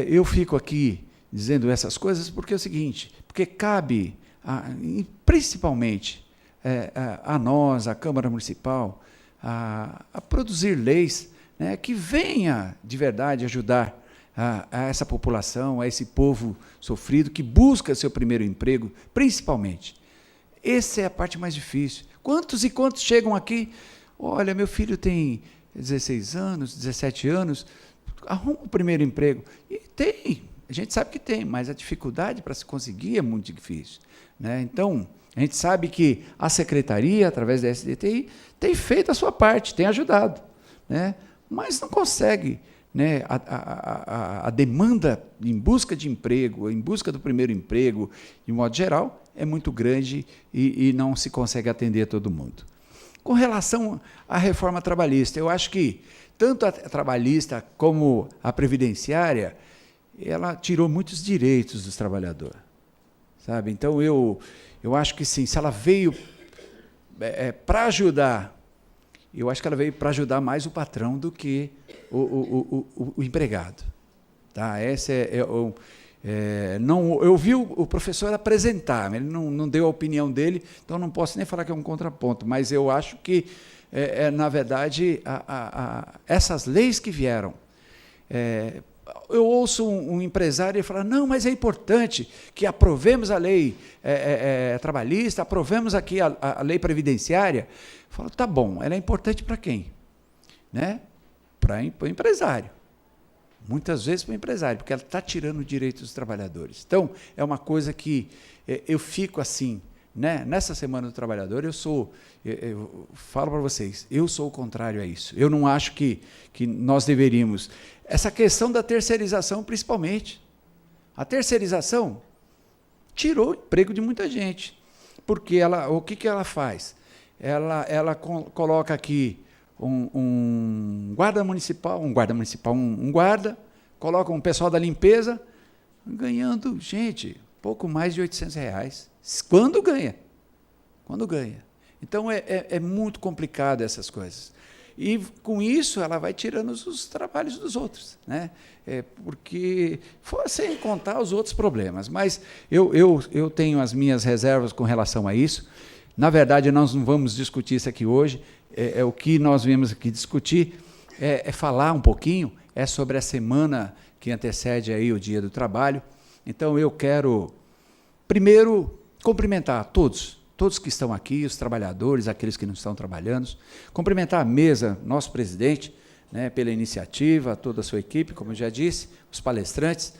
Speaker 2: eu fico aqui dizendo essas coisas porque é o seguinte, porque cabe, principalmente, a nós, a Câmara Municipal, a produzir leis, né, que venha, de verdade, ajudar a essa população, a esse povo sofrido, que busca seu primeiro emprego, principalmente. Essa é a parte mais difícil. Quantos e quantos chegam aqui? Olha, meu filho tem 16 anos, 17 anos, arruma o primeiro emprego. E tem, a gente sabe que tem, mas a dificuldade para se conseguir é muito difícil. Né? Então, a gente sabe que a Secretaria, através da SDTI, tem feito a sua parte, tem ajudado, né? Mas não consegue. Né? A demanda em busca de emprego, em busca do primeiro emprego, de modo geral, é muito grande e não se consegue atender a todo mundo. Com relação à reforma trabalhista, eu acho que tanto a trabalhista como a previdenciária, ela tirou muitos direitos dos trabalhadores. Sabe? Então, eu acho que sim, se ela veio para ajudar, eu acho que ela veio para ajudar mais o patrão do que o empregado. Tá? Essa não, eu vi o professor apresentar, ele não deu a opinião dele, então não posso nem falar que é um contraponto, mas eu acho que, na verdade, essas leis que vieram, eu ouço um empresário falar, não, mas é importante que aprovemos a lei trabalhista, aprovemos aqui a lei previdenciária. Eu falo, tá bom, ela é importante para quem? Né? Para o empresário. Muitas vezes para o empresário, porque ela está tirando o direito dos trabalhadores. Então, é uma coisa que eu fico assim, né? Nessa Semana do Trabalhador, eu falo para vocês, eu sou o contrário a isso. Eu não acho que nós deveríamos. Essa questão da terceirização, principalmente. A terceirização tirou o emprego de muita gente. Porque o que ela faz? Ela coloca aqui um guarda municipal, um guarda, coloca um pessoal da limpeza, ganhando, gente, pouco mais de R$800. Quando ganha? Quando ganha. Então, é muito complicado essas coisas. E, com isso, ela vai tirando os trabalhos dos outros. Né? Porque, sem contar os outros problemas. Mas eu tenho as minhas reservas com relação a isso. Na verdade, nós não vamos discutir isso aqui hoje. O que nós viemos aqui discutir falar um pouquinho sobre a semana que antecede aí o Dia do Trabalho. Então, eu quero, primeiro, cumprimentar todos que estão aqui, os trabalhadores, aqueles que não estão trabalhando, cumprimentar a mesa, nosso presidente, né, pela iniciativa, toda a sua equipe, como eu já disse, os palestrantes,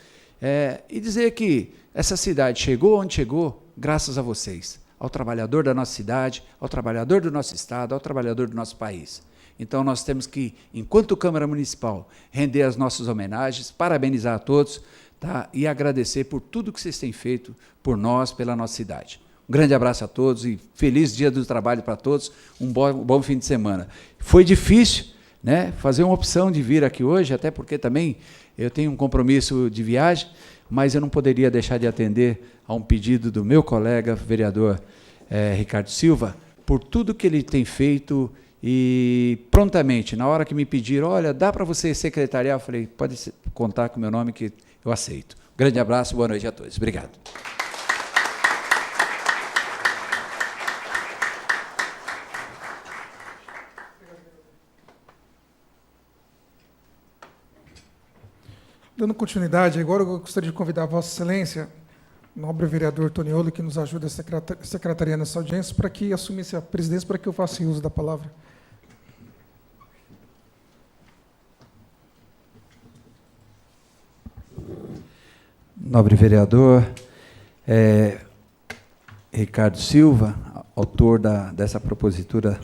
Speaker 2: e dizer que essa cidade chegou onde chegou graças a vocês, ao trabalhador da nossa cidade, ao trabalhador do nosso estado, ao trabalhador do nosso país. Então, nós temos que, enquanto Câmara Municipal, render as nossas homenagens, parabenizar a todos, tá? E agradecer por tudo que vocês têm feito por nós, pela nossa cidade. Um grande abraço a todos e feliz Dia do Trabalho para todos, um bom fim de semana. Foi difícil, né, fazer uma opção de vir aqui hoje, até porque também eu tenho um compromisso de viagem, mas eu não poderia deixar de atender a um pedido do meu colega, vereador Ricardo Silva, por tudo que ele tem feito e prontamente, na hora que me pediram, olha, dá para você secretariar? Eu falei, pode contar com o meu nome que eu aceito. Grande abraço, boa noite a todos. Obrigado.
Speaker 1: Dando continuidade, agora eu gostaria de convidar a Vossa Excelência, nobre vereador Toniolo, que nos ajuda a secretaria nessa audiência, para que assumisse a presidência, para que eu faça uso da palavra.
Speaker 2: Nobre vereador Ricardo Silva, autor dessa propositura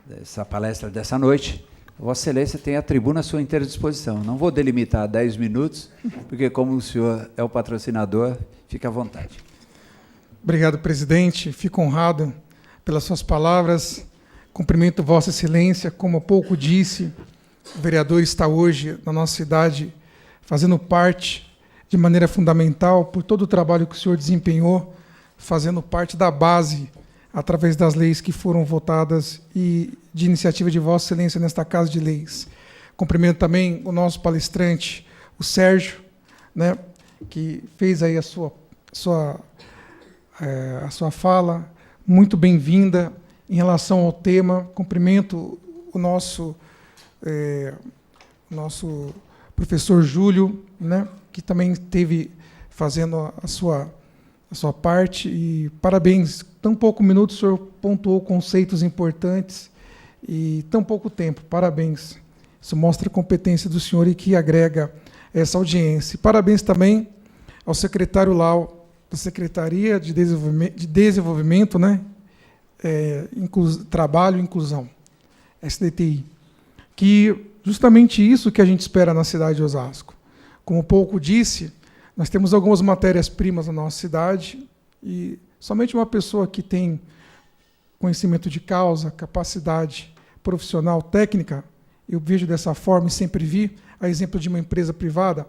Speaker 2: dessa palestra dessa noite, Vossa Excelência tem a tribuna à sua inteira disposição. Não vou delimitar 10 minutos, porque como o senhor é o patrocinador, fica à vontade.
Speaker 1: Obrigado, presidente. Fico honrado pelas suas palavras. Cumprimento Vossa Excelência. Como há pouco disse, o vereador está hoje na nossa cidade fazendo parte de maneira fundamental por todo o trabalho que o senhor desempenhou, fazendo parte da base através das leis que foram votadas e de iniciativa de Vossa Excelência nesta Casa de Leis. Cumprimento também o nosso palestrante, o Sérgio, né, que fez aí a sua fala, muito bem-vinda em relação ao tema. Cumprimento o nosso professor Júlio, né, que também esteve fazendo a sua parte, e parabéns. Tão pouco minuto, o senhor pontuou conceitos importantes e tão pouco tempo. Parabéns. Isso mostra a competência do senhor e que agrega essa audiência. E parabéns também ao secretário Lau, da Secretaria de Desenvolvimento, né? Trabalho e Inclusão, SDTI, que justamente isso que a gente espera na cidade de Osasco. Como pouco disse, nós temos algumas matérias-primas na nossa cidade e somente uma pessoa que tem conhecimento de causa, capacidade profissional, técnica, eu vejo dessa forma e sempre vi, a exemplo de uma empresa privada,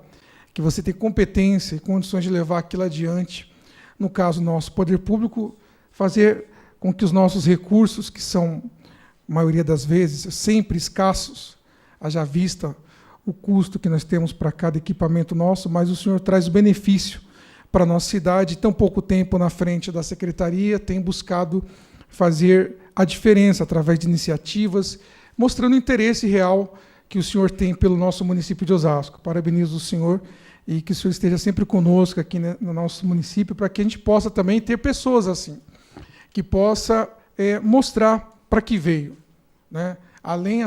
Speaker 1: que você tem competência e condições de levar aquilo adiante. No caso, nosso poder público, fazer com que os nossos recursos, que são, maioria das vezes, sempre escassos, haja vista o custo que nós temos para cada equipamento nosso, mas o senhor traz o benefício para a nossa cidade. Tão pouco tempo na frente da secretaria, tem buscado fazer a diferença através de iniciativas, mostrando o interesse real que o senhor tem pelo nosso município de Osasco. Parabenizo o senhor e que o senhor esteja sempre conosco aqui no nosso município, para que a gente possa também ter pessoas assim, que possa mostrar para que veio, né? Além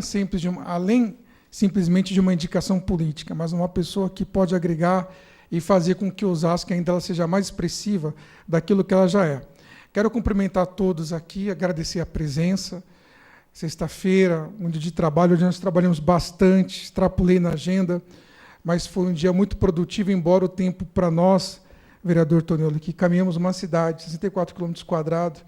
Speaker 1: simplesmente de uma indicação política, mas uma pessoa que pode agregar e fazer com que Osasco ainda ela seja mais expressiva daquilo que ela já é. Quero cumprimentar todos aqui, agradecer a presença. Sexta-feira, um dia de trabalho, onde nós trabalhamos bastante, extrapolei na agenda, mas foi um dia muito produtivo, embora o tempo para nós, vereador Toniolo, que caminhamos uma cidade, 64 km²,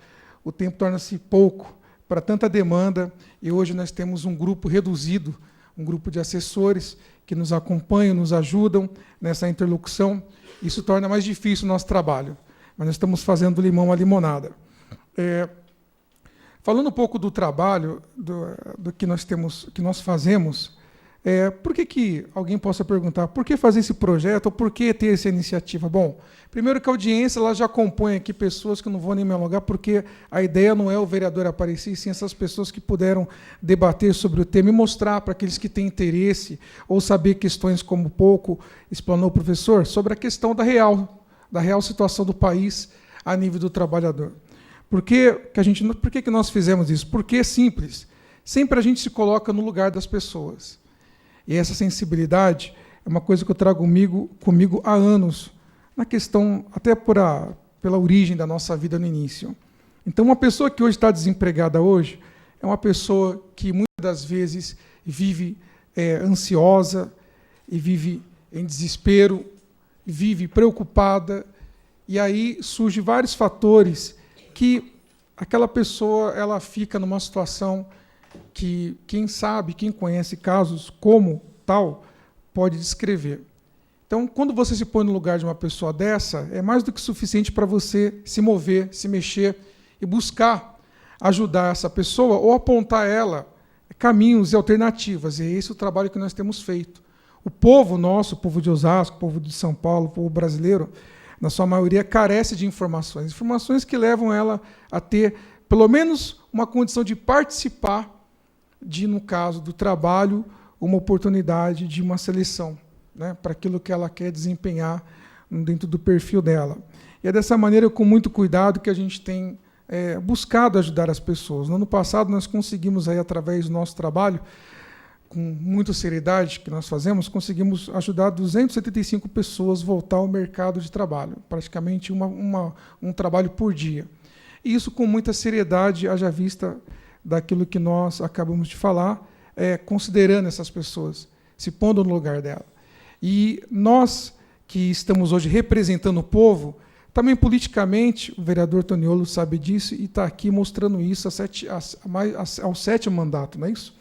Speaker 1: o tempo torna-se pouco para tanta demanda, e hoje nós temos um grupo reduzido, um grupo de assessores que nos acompanham, nos ajudam nessa interlocução. Isso torna mais difícil o nosso trabalho, mas nós estamos fazendo do limão a limonada. Falando um pouco do trabalho, do que nós fazemos, por que alguém possa perguntar, por que fazer esse projeto, ou por que ter essa iniciativa? Bom, primeiro que a audiência ela já compõe aqui pessoas que eu não vou nem me alongar, porque a ideia não é o vereador aparecer, sim essas pessoas que puderam debater sobre o tema e mostrar para aqueles que têm interesse, ou saber questões como pouco explanou o professor, sobre a questão da real situação do país a nível do trabalhador. Por que nós fizemos isso? Porque é simples. Sempre a gente se coloca no lugar das pessoas. E essa sensibilidade é uma coisa que eu trago comigo há anos, na questão, até pela origem da nossa vida no início. Então, uma pessoa que hoje está desempregada hoje, é uma pessoa que muitas das vezes vive ansiosa, e vive em desespero, vive preocupada, e aí surgem vários fatores que aquela pessoa ela fica numa situação que quem sabe, quem conhece casos como tal, pode descrever. Então, quando você se põe no lugar de uma pessoa dessa, é mais do que suficiente para você se mover, se mexer e buscar ajudar essa pessoa ou apontar a ela caminhos e alternativas. E é esse o trabalho que nós temos feito. O povo nosso, o povo de Osasco, o povo de São Paulo, o povo brasileiro, na sua maioria, carece de informações que levam ela a ter, pelo menos, uma condição de participar no caso do trabalho, uma oportunidade de uma seleção, né, para aquilo que ela quer desempenhar dentro do perfil dela. E é dessa maneira, com muito cuidado, que a gente tem buscado ajudar as pessoas. No ano passado, nós conseguimos, aí, através do nosso trabalho, com muita seriedade que nós fazemos, conseguimos ajudar 275 pessoas a voltar ao mercado de trabalho, praticamente um trabalho por dia. E isso com muita seriedade, haja vista daquilo que nós acabamos de falar, considerando essas pessoas, se pondo no lugar dela. E nós, que estamos hoje representando o povo, também politicamente, o vereador Toniolo sabe disso e está aqui mostrando isso ao 7º mandato, não é isso?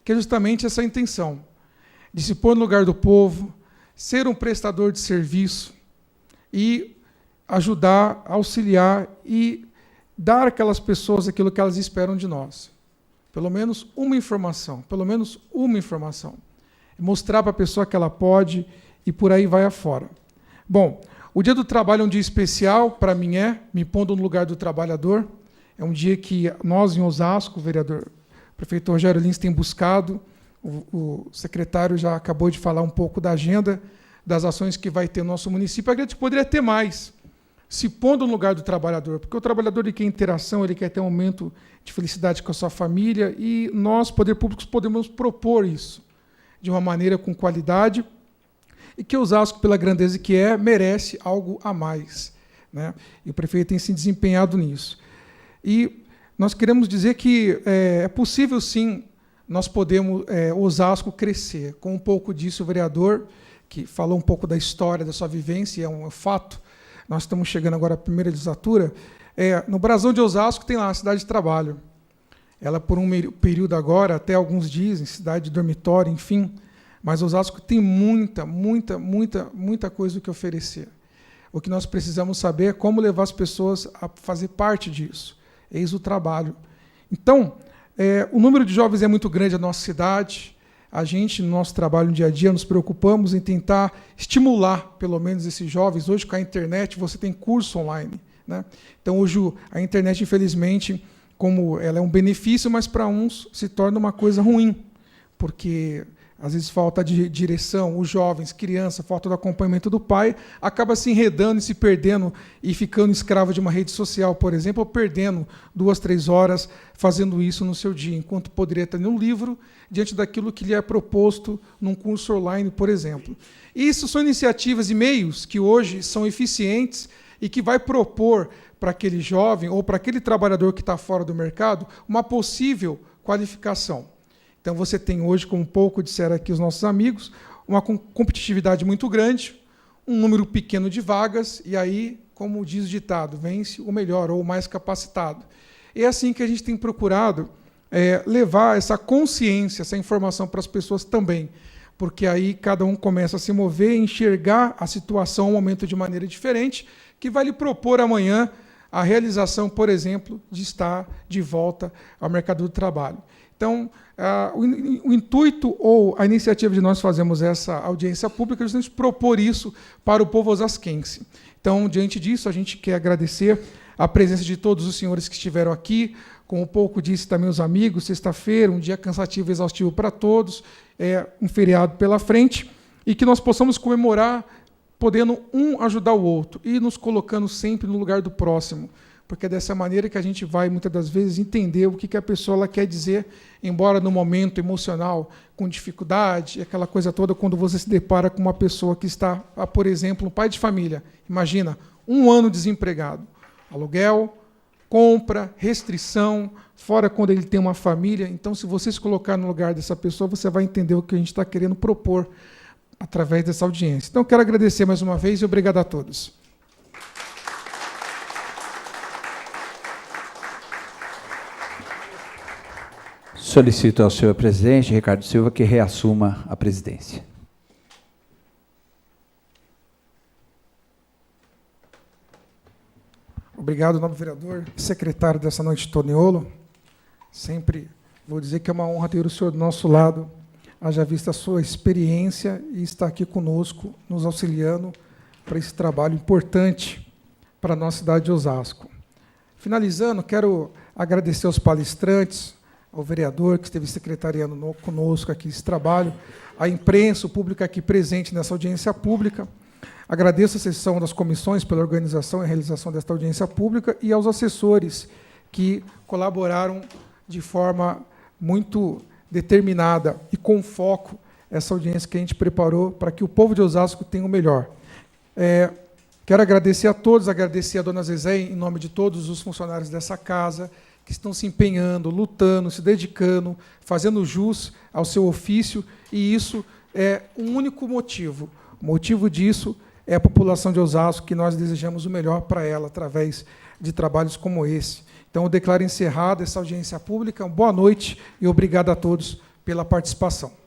Speaker 1: Que é justamente essa intenção, de se pôr no lugar do povo, ser um prestador de serviço e ajudar, auxiliar e dar àquelas pessoas aquilo que elas esperam de nós. Pelo menos uma informação, mostrar para a pessoa que ela pode e por aí vai afora. Bom, o Dia do Trabalho é um dia especial, para mim me pondo no lugar do trabalhador. É um dia que nós, em Osasco, o prefeito Rogério Lins tem buscado, o secretário já acabou de falar um pouco da agenda, das ações que vai ter no nosso município. A gente poderia ter mais, se pondo no lugar do trabalhador, porque o trabalhador ele quer interação, ele quer ter um momento de felicidade com a sua família, e nós, poder públicos, podemos propor isso de uma maneira com qualidade, e que Osasco, pela grandeza que merece algo a mais, né? E o prefeito tem se desempenhado nisso. E nós queremos dizer que é possível, sim, nós podemos, Osasco, crescer. Com um pouco disso, o vereador, que falou um pouco da história, da sua vivência, é um fato. Nós estamos chegando agora à primeira legislatura. No Brasão de Osasco tem lá a cidade de trabalho. Ela, por um período agora, até alguns dizem, cidade de dormitório, enfim, mas Osasco tem muita coisa do que oferecer. O que nós precisamos saber é como levar as pessoas a fazer parte disso. Eis o trabalho. Então, o número de jovens é muito grande na nossa cidade. A gente, no nosso trabalho no dia a dia, nos preocupamos em tentar estimular, pelo menos, esses jovens. Hoje, com a internet, você tem curso online, né? Então, hoje, a internet, infelizmente, como ela é um benefício, mas para uns se torna uma coisa ruim, porque às vezes falta de direção, os jovens, criança, falta do acompanhamento do pai, acaba se enredando e se perdendo e ficando escravo de uma rede social, por exemplo, ou perdendo 2, 3 horas fazendo isso no seu dia, enquanto poderia estar num livro, diante daquilo que lhe é proposto num curso online, por exemplo. Isso são iniciativas e meios que hoje são eficientes e que vai propor para aquele jovem ou para aquele trabalhador que está fora do mercado uma possível qualificação. Então, você tem hoje, como um pouco disseram aqui os nossos amigos, uma competitividade muito grande, um número pequeno de vagas, e aí, como diz o ditado, vence o melhor ou o mais capacitado. É assim que a gente tem procurado levar essa consciência, essa informação para as pessoas também, porque aí cada um começa a se mover, enxergar a situação, o momento de maneira diferente, que vai lhe propor amanhã a realização, por exemplo, de estar de volta ao mercado do trabalho. Então, o intuito ou a iniciativa de nós fazermos essa audiência pública é justamente propor isso para o povo osasquense. Então, diante disso, a gente quer agradecer a presença de todos os senhores que estiveram aqui, como um pouco disse também os amigos, sexta-feira, um dia cansativo e exaustivo para todos, um feriado pela frente, e que nós possamos comemorar podendo um ajudar o outro e nos colocando sempre no lugar do próximo, porque é dessa maneira que a gente vai, muitas das vezes, entender o que a pessoa ela quer dizer, embora no momento emocional, com dificuldade, aquela coisa toda, quando você se depara com uma pessoa que está, por exemplo, um pai de família, imagina, 1 ano desempregado, aluguel, compra, restrição, fora quando ele tem uma família. Então, se você se colocar no lugar dessa pessoa, você vai entender o que a gente está querendo propor através dessa audiência. Então, quero agradecer mais uma vez e obrigado a todos.
Speaker 2: Solicito ao senhor presidente, Ricardo Silva, que reassuma a presidência.
Speaker 1: Obrigado, nobre vereador, secretário dessa noite, Toniolo. Sempre vou dizer que é uma honra ter o senhor do nosso lado, haja vista a sua experiência e estar aqui conosco, nos auxiliando para esse trabalho importante para a nossa cidade de Osasco. Finalizando, quero agradecer aos palestrantes, ao vereador que esteve secretariando conosco aqui esse trabalho, à imprensa, o público aqui presente nessa audiência pública. Agradeço a sessão das comissões pela organização e realização desta audiência pública e aos assessores que colaboraram de forma muito determinada e com foco essa audiência que a gente preparou para que o povo de Osasco tenha o melhor. Quero agradecer a todos, agradecer a dona Zezé, em nome de todos os funcionários dessa casa, que que estão se empenhando, lutando, se dedicando, fazendo jus ao seu ofício, e isso é um único motivo. O motivo disso é a população de Osasco, que nós desejamos o melhor para ela, através de trabalhos como esse. Então, eu declaro encerrada essa audiência pública. Boa noite e obrigado a todos pela participação.